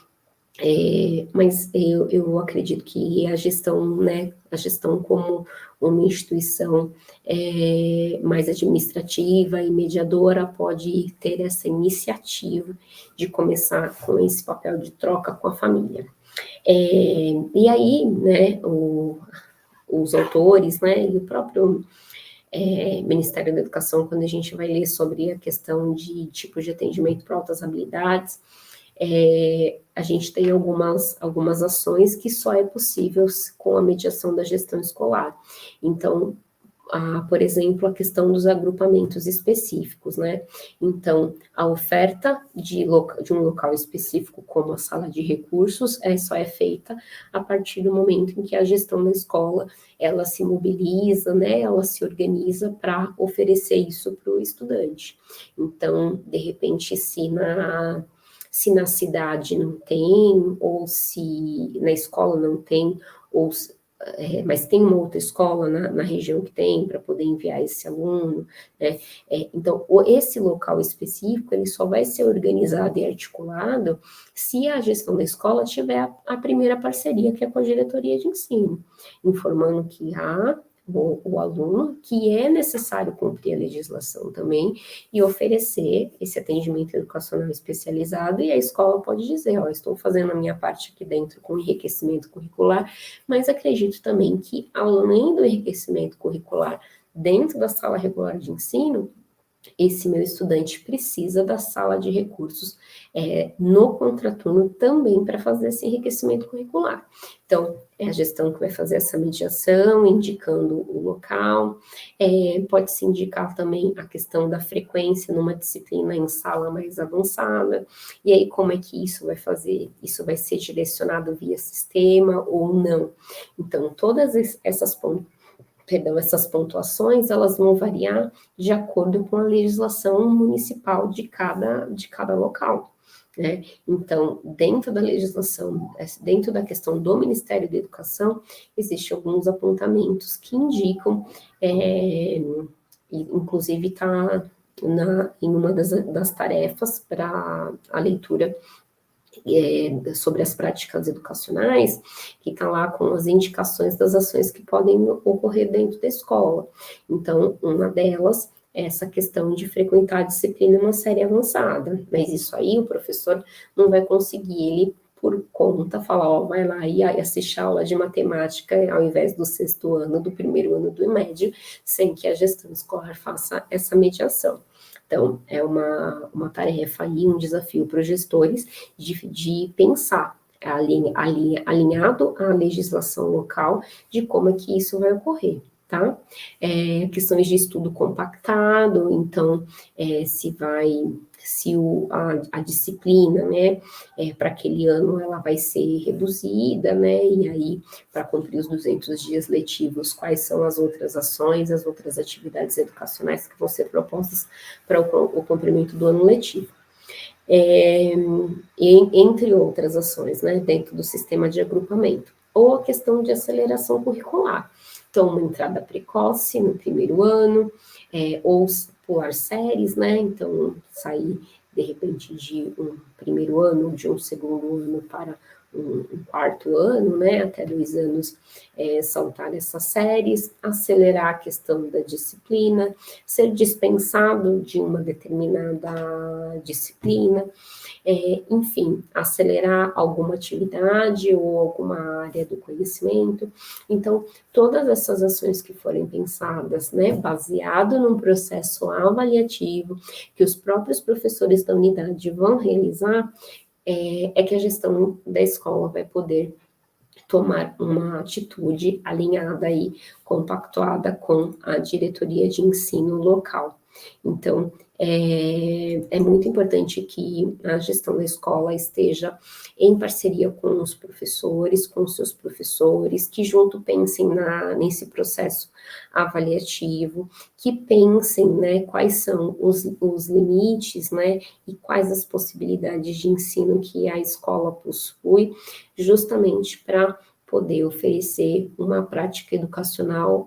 mas eu acredito que a gestão, né, a gestão como uma instituição mais administrativa e mediadora pode ter essa iniciativa de começar com esse papel de troca com a família. E aí, né, os autores, né, e o próprio Ministério da Educação, quando a gente vai ler sobre a questão de tipos de atendimento para altas habilidades, a gente tem algumas ações que só é possível com a mediação da gestão escolar. Então, por exemplo, a questão dos agrupamentos específicos, né? Então, a oferta de um local específico, como a sala de recursos, só é feita a partir do momento em que a gestão da escola, ela se mobiliza, né? Ela se organiza para oferecer isso para o estudante. Então, de repente, se na cidade não tem, ou se na escola não tem, mas tem uma outra escola na região que tem, para poder enviar esse aluno, né? Então, esse local específico, ele só vai ser organizado e articulado se a gestão da escola tiver a primeira parceria, que é com a diretoria de ensino, informando que há o aluno, que é necessário cumprir a legislação também e oferecer esse atendimento educacional especializado, e a escola pode dizer, estou fazendo a minha parte aqui dentro com enriquecimento curricular, mas acredito também que, além do enriquecimento curricular dentro da sala regular de ensino, esse meu estudante precisa da sala de recursos no contraturno também para fazer esse enriquecimento curricular. Então, é a gestão que vai fazer essa mediação, indicando o local, pode-se indicar também a questão da frequência numa disciplina em sala mais avançada, e aí como é que isso vai fazer? Isso vai ser direcionado via sistema ou não? Então, todas essas essas pontuações, elas vão variar de acordo com a legislação municipal de cada local, né? Então, dentro da legislação, dentro da questão do Ministério da Educação, existem alguns apontamentos que indicam, inclusive está em uma das tarefas para a leitura sobre as práticas educacionais, que está lá com as indicações das ações que podem ocorrer dentro da escola. Então, uma delas é essa questão de frequentar a disciplina em uma série avançada, mas isso aí o professor não vai conseguir, ele por conta, falar, ó, vai lá e assistir a aula de matemática ao invés do 6º ano, do 1º ano do médio, sem que a gestão escolar faça essa mediação. Então, é uma tarefa aí, um desafio para os gestores de pensar alinhado à legislação local de como é que isso vai ocorrer, tá? Questões de estudo compactado, então, se a disciplina, né, para aquele ano ela vai ser reduzida, né, e aí, para cumprir os 200 dias letivos, quais são as outras ações, as outras atividades educacionais que vão ser propostas para o cumprimento do ano letivo. Entre outras ações, né, dentro do sistema de agrupamento, ou a questão de aceleração curricular. Então, uma entrada precoce no 1º ano, ou pular séries, né, então sair, de repente, de um 1º ano, de um 2º ano para um 4º ano, né, até 2 anos, saltar essas séries, acelerar a questão da disciplina, ser dispensado de uma determinada disciplina, enfim, acelerar alguma atividade ou alguma área do conhecimento. Então, todas essas ações que forem pensadas, né, baseado num processo avaliativo, que os próprios professores da unidade vão realizar, que a gestão da escola vai poder tomar uma atitude alinhada aí, compactuada com a diretoria de ensino local. Então, é muito importante que a gestão da escola esteja em parceria com os professores, com seus professores, que junto pensem nesse processo avaliativo, que pensem, né, quais são os limites, né, e quais as possibilidades de ensino que a escola possui, justamente para poder oferecer uma prática educacional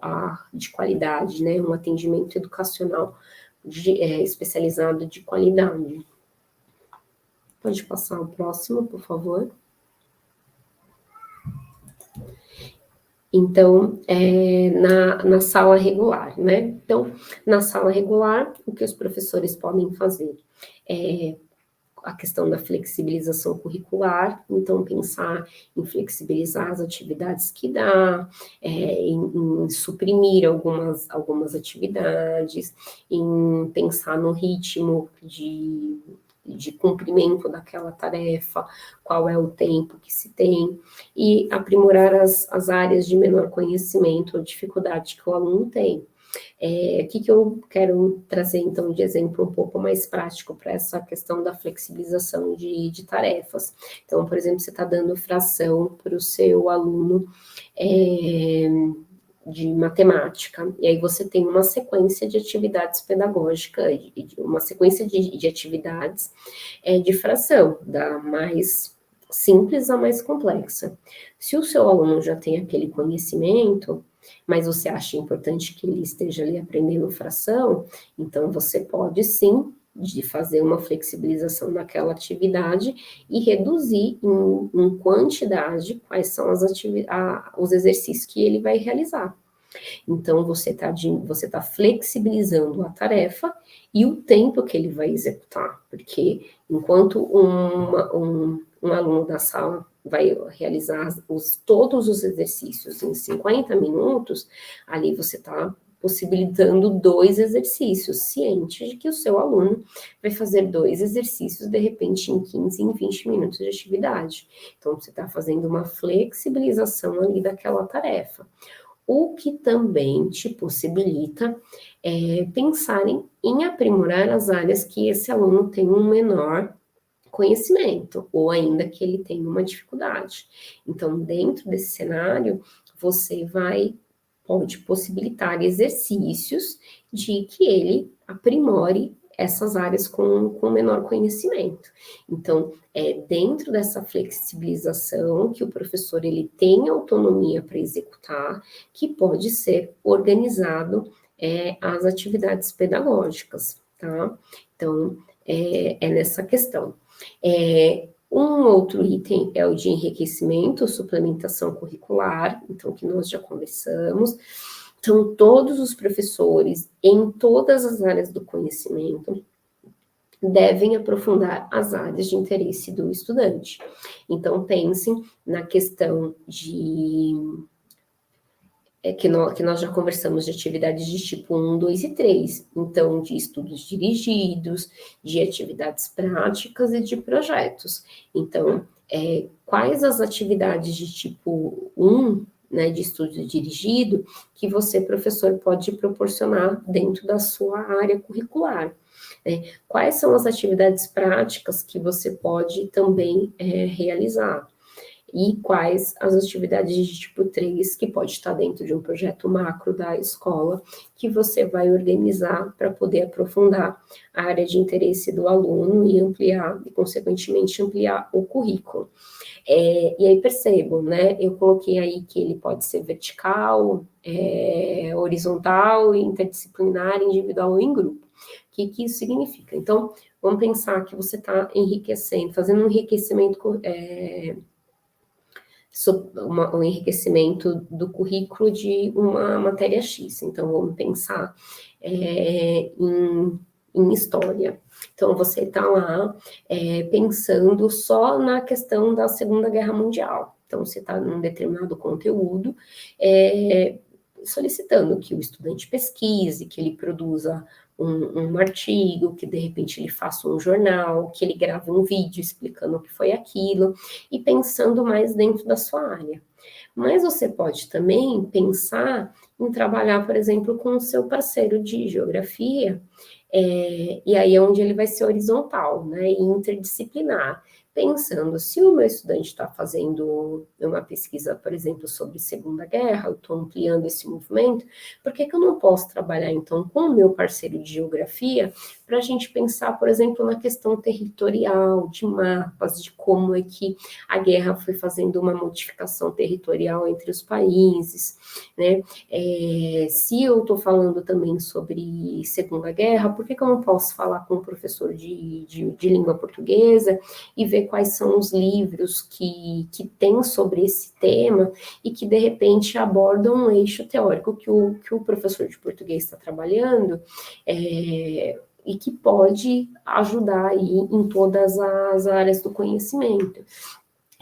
de qualidade, né, um atendimento educacional especializado de qualidade. Pode passar o próximo, por favor. Então, na sala regular, né? Então, na sala regular, o que os professores podem fazer é a questão da flexibilização curricular, então pensar em flexibilizar as atividades que dá, em suprimir algumas atividades, em pensar no ritmo de cumprimento daquela tarefa, qual é o tempo que se tem, e aprimorar as áreas de menor conhecimento ou dificuldade que o aluno tem. O que eu quero trazer, então, de exemplo um pouco mais prático para essa questão da flexibilização de tarefas. Então, por exemplo, você está dando fração para o seu aluno de matemática, e aí você tem uma sequência de atividades pedagógicas, uma sequência de atividades de fração, da mais simples à mais complexa. Se o seu aluno já tem aquele conhecimento, mas você acha importante que ele esteja ali aprendendo fração, então você pode sim fazer uma flexibilização naquela atividade e reduzir em quantidade quais são os exercícios que ele vai realizar. Então, você tá flexibilizando a tarefa e o tempo que ele vai executar, porque enquanto um aluno da sala vai realizar todos os exercícios em 50 minutos, ali você está possibilitando 2 exercícios, ciente de que o seu aluno vai fazer 2 exercícios, de repente, em 15, em 20 minutos de atividade. Então, você está fazendo uma flexibilização ali daquela tarefa. O que também te possibilita pensar em aprimorar as áreas que esse aluno tem um menor conhecimento, ou ainda que ele tenha uma dificuldade. Então, dentro desse cenário, você pode possibilitar exercícios de que ele aprimore essas áreas com menor conhecimento. Então, dentro dessa flexibilização que o professor ele tem autonomia para executar, que pode ser organizado as atividades pedagógicas, tá? Então, é nessa questão. Um outro item é o de enriquecimento, suplementação curricular, então, que nós já conversamos. Então, todos os professores, em todas as áreas do conhecimento, devem aprofundar as áreas de interesse do estudante. Então, pensem na questão que nós já conversamos de atividades de tipo 1, 2 e 3. Então, de estudos dirigidos, de atividades práticas e de projetos. Então, quais as atividades de tipo 1, né, de estudo dirigido, que você, professor, pode proporcionar dentro da sua área curricular? Quais são as atividades práticas que você pode também realizar? E quais as atividades de tipo 3, que pode estar dentro de um projeto macro da escola, que você vai organizar para poder aprofundar a área de interesse do aluno e ampliar, e consequentemente ampliar o currículo. E aí percebam, né, eu coloquei aí que ele pode ser vertical, horizontal, interdisciplinar, individual ou em grupo. O que isso significa? Então, vamos pensar que você está enriquecendo, fazendo um enriquecimento um enriquecimento do currículo de uma matéria X. Então, vamos pensar em história. Então, você está lá pensando só na questão da Segunda Guerra Mundial. Então, você está num determinado conteúdo, solicitando que o estudante pesquise, que ele produza um artigo, que de repente ele faça um jornal, que ele grave um vídeo explicando o que foi aquilo, e pensando mais dentro da sua área. Mas você pode também pensar em trabalhar, por exemplo, com o seu parceiro de geografia, e aí é onde ele vai ser horizontal, né, e interdisciplinar, pensando, se o meu estudante está fazendo uma pesquisa, por exemplo, sobre Segunda Guerra, eu estou ampliando esse movimento, por que eu não posso trabalhar, então, com o meu parceiro de geografia, para a gente pensar, por exemplo, na questão territorial, de mapas, de como é que a guerra foi fazendo uma modificação territorial entre os países, né? Se eu estou falando também sobre Segunda Guerra, por que eu não posso falar com o professor de língua portuguesa e ver quais são os livros que tem sobre esse tema e que, de repente, abordam um eixo teórico que o professor de português está trabalhando, e que pode ajudar aí em todas as áreas do conhecimento.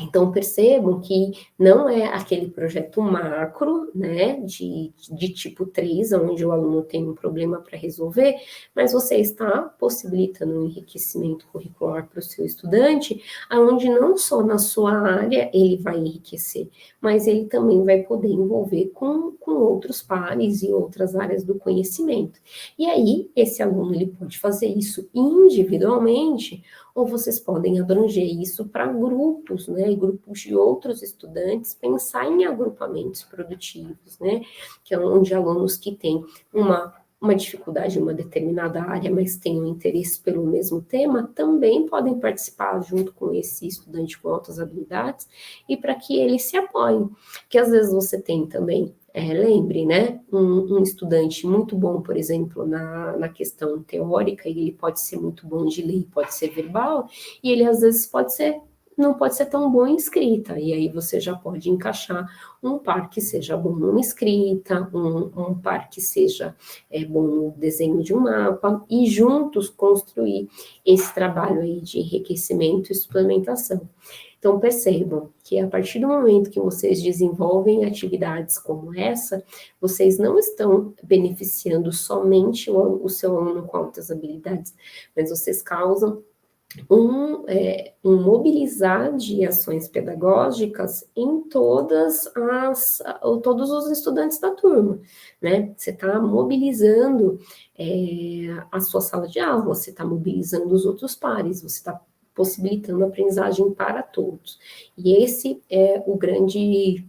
Então, percebam que não é aquele projeto macro, né, de tipo 3, onde o aluno tem um problema para resolver, mas você está possibilitando um enriquecimento curricular para o seu estudante, onde não só na sua área ele vai enriquecer, mas ele também vai poder envolver com outros pares e outras áreas do conhecimento. E aí, esse aluno ele pode fazer isso individualmente, ou vocês podem abranger isso para grupos, né, grupos de outros estudantes, pensar em agrupamentos produtivos, né, que é onde alunos que têm uma dificuldade em uma determinada área, mas têm um interesse pelo mesmo tema, também podem participar junto com esse estudante com altas habilidades, e para que eles se apoiem, que às vezes você tem também, lembre, né, um estudante muito bom, por exemplo, na questão teórica, e ele pode ser muito bom de ler, pode ser verbal, e ele às vezes não pode ser tão bom em escrita, e aí você já pode encaixar um par que seja bom em escrita, um par que seja bom no desenho de um mapa, e juntos construir esse trabalho aí de enriquecimento e suplementação. Então, percebam que a partir do momento que vocês desenvolvem atividades como essa, vocês não estão beneficiando somente o seu aluno com altas habilidades, mas vocês causam um mobilizar de ações pedagógicas em todos os estudantes da turma, né? Você está mobilizando a sua sala de aula, você está mobilizando os outros pares, você está possibilitando a aprendizagem para todos. E esse é o grande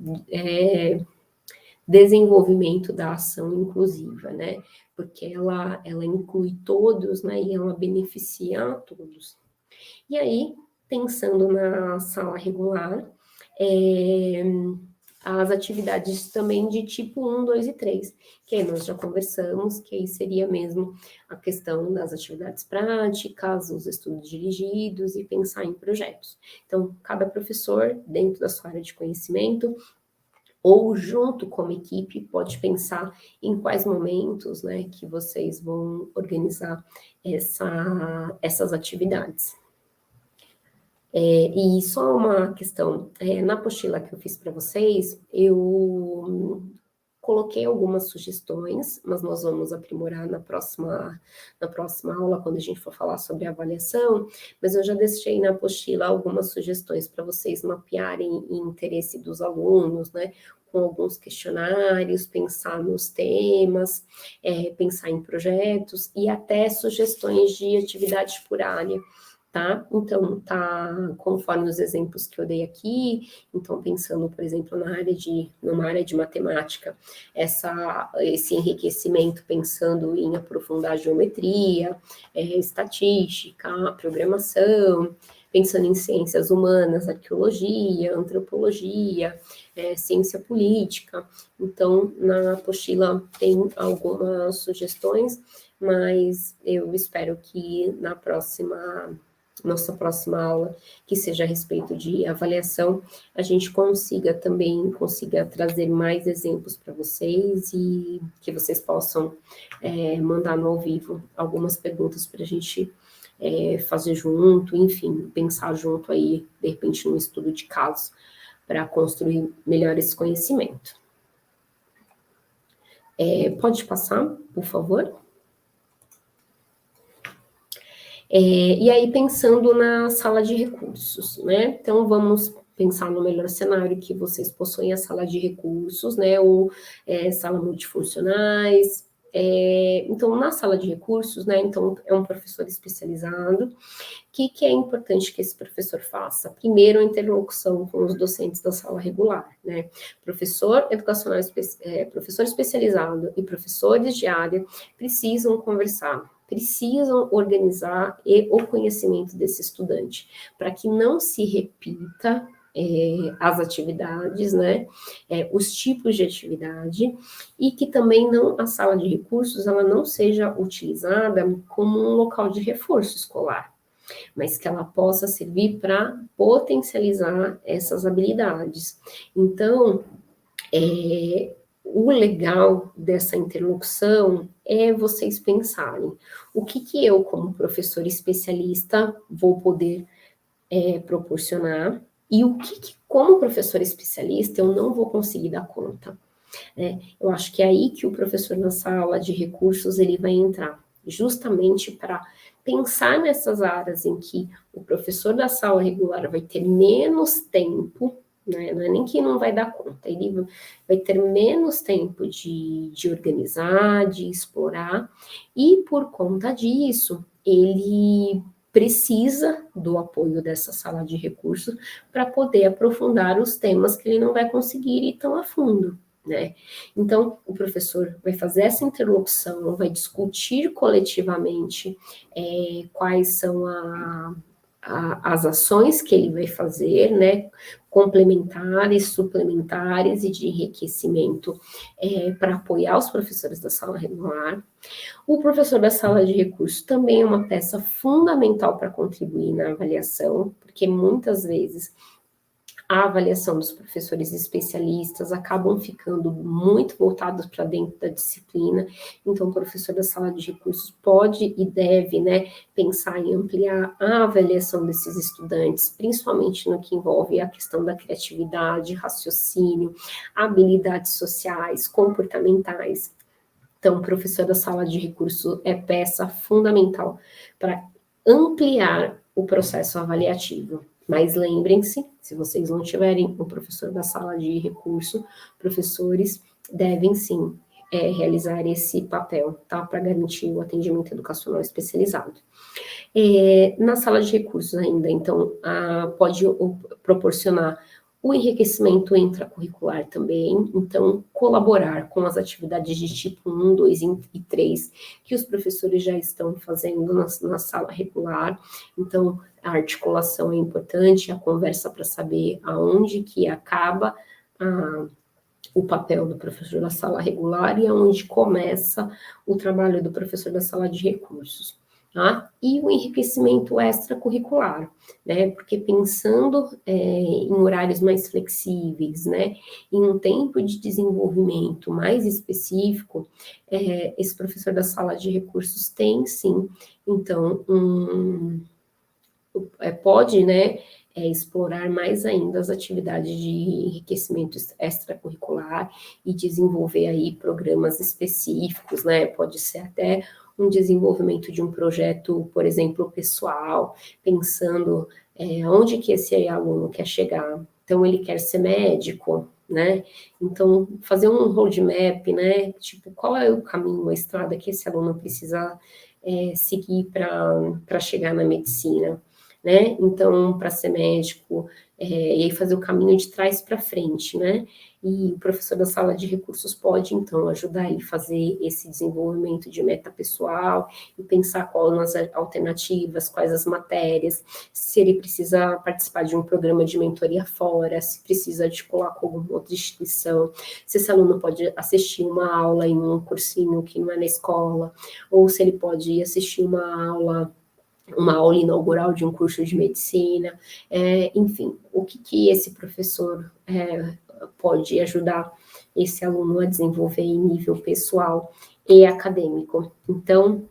desenvolvimento da ação inclusiva, né? Porque ela inclui todos, né? E ela beneficia a todos. E aí, pensando na sala regular, as atividades também de tipo 1, 2 e 3, que aí nós já conversamos, que aí seria mesmo a questão das atividades práticas, os estudos dirigidos e pensar em projetos. Então, cada professor, dentro da sua área de conhecimento, ou junto como equipe, pode pensar em quais momentos, né, que vocês vão organizar essas atividades. E só uma questão, na apostila que eu fiz para vocês, eu coloquei algumas sugestões, mas nós vamos aprimorar na próxima aula, quando a gente for falar sobre avaliação, mas eu já deixei na apostila algumas sugestões para vocês mapearem o interesse dos alunos, né, com alguns questionários, pensar nos temas, pensar em projetos e até sugestões de atividade por área. Tá? Então, tá conforme os exemplos que eu dei aqui, então pensando, por exemplo, numa área de matemática, esse enriquecimento pensando em aprofundar a geometria, estatística, programação, pensando em ciências humanas, arqueologia, antropologia, ciência política. Então, na apostila tem algumas sugestões, mas eu espero que nossa próxima aula, que seja a respeito de avaliação, a gente consiga trazer mais exemplos para vocês e que vocês possam mandar no ao vivo algumas perguntas para a gente fazer junto, enfim, pensar junto aí, de repente, num estudo de caso, para construir melhor esse conhecimento. Pode passar, por favor? E aí, pensando na sala de recursos, né? Então, vamos pensar no melhor cenário que vocês possuem a sala de recursos, né? Ou sala multifuncionais. Então, na sala de recursos, né? Então, é um professor especializado. O que é importante que esse professor faça? Primeiro, a interlocução com os docentes da sala regular, né? Professor educacional, professor especializado e professores de área precisam conversar, precisam organizar o conhecimento desse estudante, para que não se repita as atividades, né, os tipos de atividade, e que também a sala de recursos, ela não seja utilizada como um local de reforço escolar, mas que ela possa servir para potencializar essas habilidades. Então, o legal dessa interlocução é vocês pensarem o que eu, como professor especialista, vou poder proporcionar e o que, como professor especialista, eu não vou conseguir dar conta. Eu acho que é aí que o professor na sala de recursos ele vai entrar, justamente para pensar nessas áreas em que o professor da sala regular vai ter menos tempo, né? Não é nem que não vai dar conta, ele vai ter menos tempo de organizar, de explorar, e por conta disso, ele precisa do apoio dessa sala de recursos para poder aprofundar os temas que ele não vai conseguir ir tão a fundo, né? Então, o professor vai fazer essa interlocução, vai discutir coletivamente quais são as ações que ele vai fazer, né, complementares, suplementares e de enriquecimento para apoiar os professores da sala regular. O professor da sala de recursos também é uma peça fundamental para contribuir na avaliação, porque muitas vezes a avaliação dos professores especialistas acabam ficando muito voltados para dentro da disciplina, então o professor da sala de recursos pode e deve, né, pensar em ampliar a avaliação desses estudantes, principalmente no que envolve a questão da criatividade, raciocínio, habilidades sociais, comportamentais. Então, o professor da sala de recurso é peça fundamental para ampliar o processo avaliativo. Mas lembrem-se, se vocês não tiverem o professor da sala de recurso, professores devem sim realizar esse papel, tá? Para garantir o atendimento educacional especializado. Na sala de recursos ainda, então, pode proporcionar o enriquecimento intracurricular também, então, colaborar com as atividades de tipo 1, 2 e 3, que os professores já estão fazendo na sala regular, então, a articulação é importante, a conversa para saber aonde que acaba o papel do professor da sala regular e aonde começa o trabalho do professor da sala de recursos. Tá? E o enriquecimento extracurricular, né? Porque pensando em horários mais flexíveis, né? Em um tempo de desenvolvimento mais específico, esse professor da sala de recursos tem sim, então, pode, né? Explorar mais ainda as atividades de enriquecimento extracurricular e desenvolver aí programas específicos, né? Pode ser até um desenvolvimento de um projeto, por exemplo, pessoal, pensando onde que esse aluno quer chegar. Então, ele quer ser médico, né? Então, fazer um roadmap, né? Tipo, qual é o caminho, a estrada que esse aluno precisa seguir para chegar na medicina, né? Então, para ser médico, e aí fazer o caminho de trás para frente, né? E o professor da sala de recursos pode, então, ajudar ele a fazer esse desenvolvimento de meta pessoal e pensar quais as alternativas, quais as matérias, se ele precisa participar de um programa de mentoria fora, se precisa articular com alguma outra instituição, se esse aluno pode assistir uma aula em um cursinho que não é na escola, ou se ele pode assistir uma aula inaugural de um curso de medicina, enfim, o que esse professor pode ajudar esse aluno a desenvolver em nível pessoal e acadêmico. Então,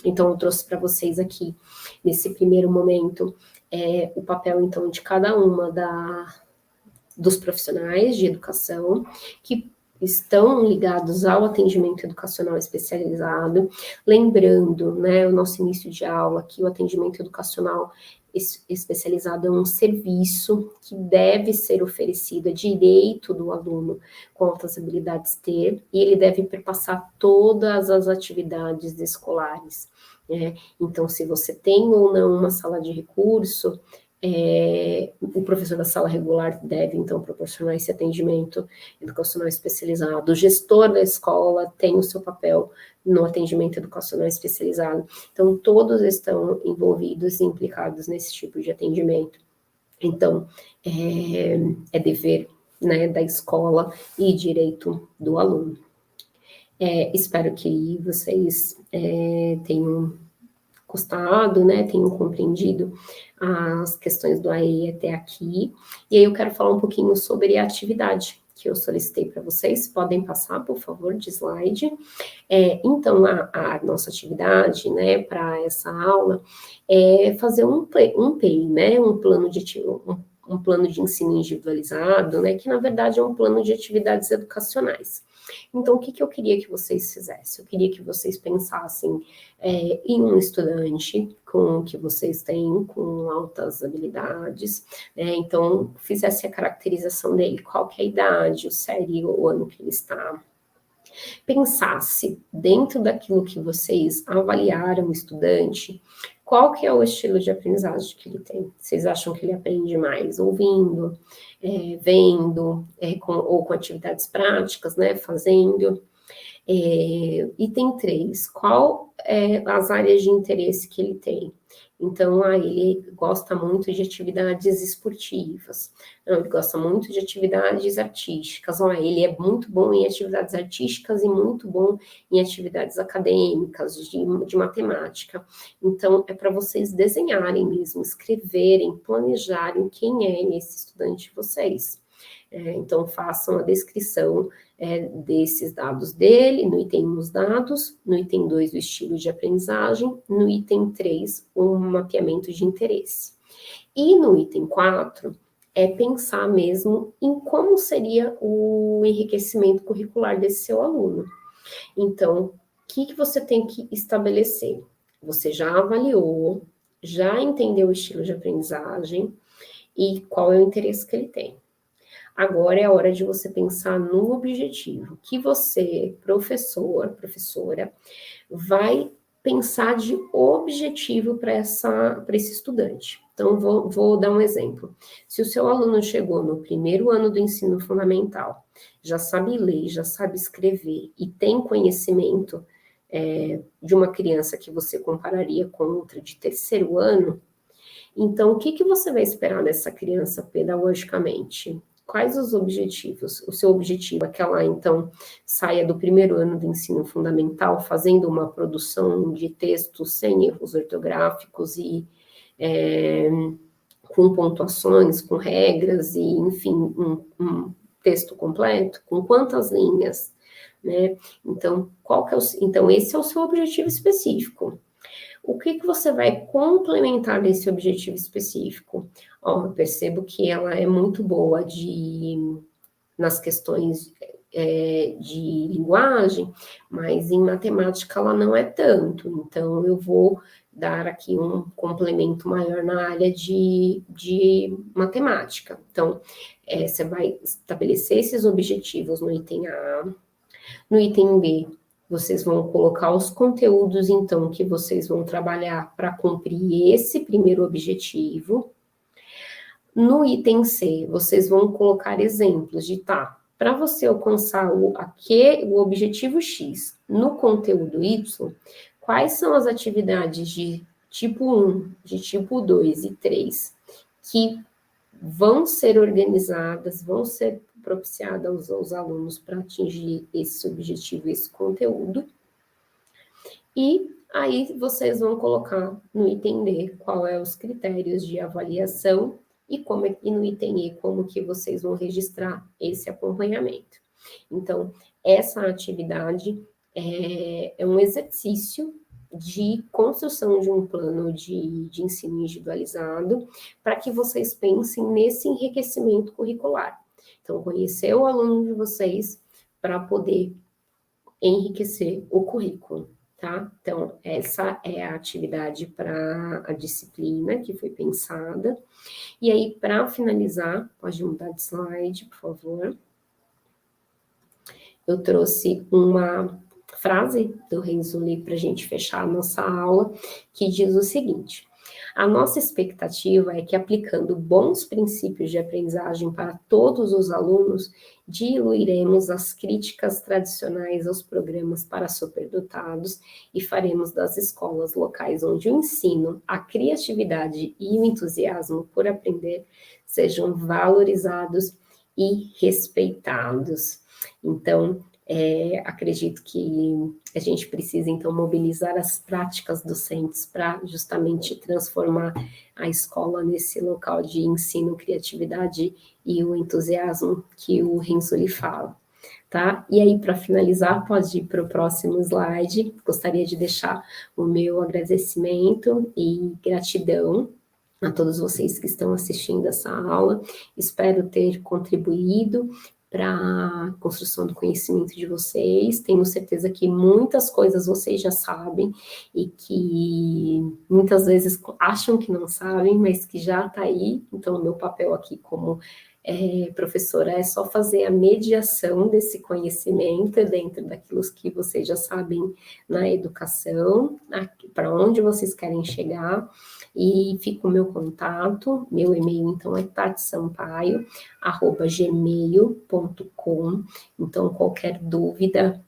eu trouxe para vocês aqui, nesse primeiro momento, o papel, então, de cada uma dos profissionais de educação que estão ligados ao atendimento educacional especializado, lembrando, né, o nosso início de aula, que o atendimento educacional especializado é um serviço que deve ser oferecido, é direito do aluno com altas habilidades ter, e ele deve perpassar todas as atividades escolares, né? Então, se você tem ou não uma sala de recurso, o professor da sala regular deve, então, proporcionar esse atendimento educacional especializado. O gestor da escola tem o seu papel no atendimento educacional especializado. Então, todos estão envolvidos e implicados nesse tipo de atendimento. Então, é dever, né, da escola e direito do aluno. Espero que vocês tenham gostado, né, tenham compreendido as questões do AE até aqui. E aí eu quero falar um pouquinho sobre a atividade que eu solicitei para vocês. Podem passar, por favor, de slide. Então, a nossa atividade, né, para essa aula é fazer um PEI, né, um plano de ensino individualizado, né, que na verdade é um plano de atividades educacionais. Então, o que eu queria que vocês fizessem? Eu queria que vocês pensassem em um estudante com que vocês têm, com altas habilidades, né? Então, fizesse a caracterização dele, qual que é a idade, o série, o ano que ele está. Pensasse, dentro daquilo que vocês avaliaram o estudante, qual que é o estilo de aprendizagem que ele tem? Vocês acham que ele aprende mais ouvindo, vendo, ou com atividades práticas, né, fazendo? Item 3, qual é as áreas de interesse que ele tem? Então, ele gosta muito de atividades esportivas, não, ele gosta muito de atividades artísticas, ele é muito bom em atividades artísticas e muito bom em atividades acadêmicas, de matemática. Então, é para vocês desenharem mesmo, escreverem, planejarem quem é esse estudante de vocês. Então, façam a descrição desses dados dele, no item 1, os dados, no item 2, o estilo de aprendizagem, no item 3, um mapeamento de interesse. E no item 4, é pensar mesmo em como seria o enriquecimento curricular desse seu aluno. Então, o que você tem que estabelecer? Você já avaliou, já entendeu o estilo de aprendizagem e qual é o interesse que ele tem. Agora é a hora de você pensar no objetivo, que você, professor, professora, vai pensar de objetivo para esse estudante. Então, vou dar um exemplo. Se o seu aluno chegou no primeiro ano do ensino fundamental, já sabe ler, já sabe escrever e tem conhecimento de uma criança que você compararia com outra de terceiro ano, então, o que você vai esperar dessa criança pedagogicamente? Quais os objetivos? O seu objetivo é que ela, então, saia do primeiro ano do ensino fundamental fazendo uma produção de texto sem erros ortográficos e com pontuações, com regras e, enfim, um texto completo? Com quantas linhas? Né? Então, então, esse é o seu objetivo específico. O que você vai complementar desse objetivo específico? Eu percebo que ela é muito boa nas questões de linguagem, mas em matemática ela não é tanto. Então, eu vou dar aqui um complemento maior na área de matemática. Então, você vai estabelecer esses objetivos no item A. No item B, vocês vão colocar os conteúdos, então, que vocês vão trabalhar para cumprir esse primeiro objetivo. No item C, vocês vão colocar exemplos de, para você alcançar o objetivo X no conteúdo Y, quais são as atividades de tipo 1, de tipo 2 e 3 que vão ser organizadas, vão ser propiciadas aos alunos para atingir esse objetivo, esse conteúdo. E aí vocês vão colocar no item D qual é os critérios de avaliação e no item E como que vocês vão registrar esse acompanhamento. Então, essa atividade é um exercício de construção de um plano de ensino individualizado para que vocês pensem nesse enriquecimento curricular. Então, conhecer o aluno de vocês para poder enriquecer o currículo, tá? Então, essa é a atividade para a disciplina que foi pensada. E aí, para finalizar, pode mudar de slide, por favor. Eu trouxe uma frase do Renzulli para a gente fechar a nossa aula, que diz o seguinte: a nossa expectativa é que, aplicando bons princípios de aprendizagem para todos os alunos, diluiremos as críticas tradicionais aos programas para superdotados e faremos das escolas locais onde o ensino, a criatividade e o entusiasmo por aprender sejam valorizados e respeitados. Então, acredito que a gente precisa, então, mobilizar as práticas docentes para justamente transformar a escola nesse local de ensino, criatividade e o entusiasmo que o Renzulli fala, tá? E aí, para finalizar, pode ir para o próximo slide. Gostaria de deixar o meu agradecimento e gratidão a todos vocês que estão assistindo essa aula. Espero ter contribuído para a construção do conhecimento de vocês. Tenho certeza que muitas coisas vocês já sabem e que muitas vezes acham que não sabem, mas que já está aí. Então, o meu papel aqui como professora é só fazer a mediação desse conhecimento dentro daquilo que vocês já sabem na educação, para onde vocês querem chegar. E fica o meu contato, meu e-mail, então, é tatisampaio@gmail.com. Então, qualquer dúvida,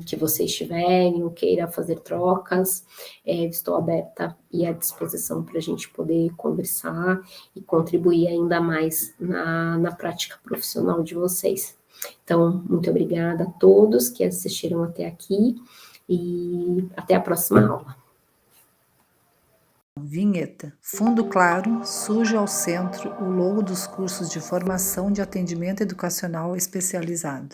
que vocês tiverem ou queira fazer trocas, estou aberta e à disposição para a gente poder conversar e contribuir ainda mais na prática profissional de vocês. Então, muito obrigada a todos que assistiram até aqui e até a próxima aula. Vinheta. Fundo claro, surge ao centro o logo dos cursos de formação de atendimento educacional especializado.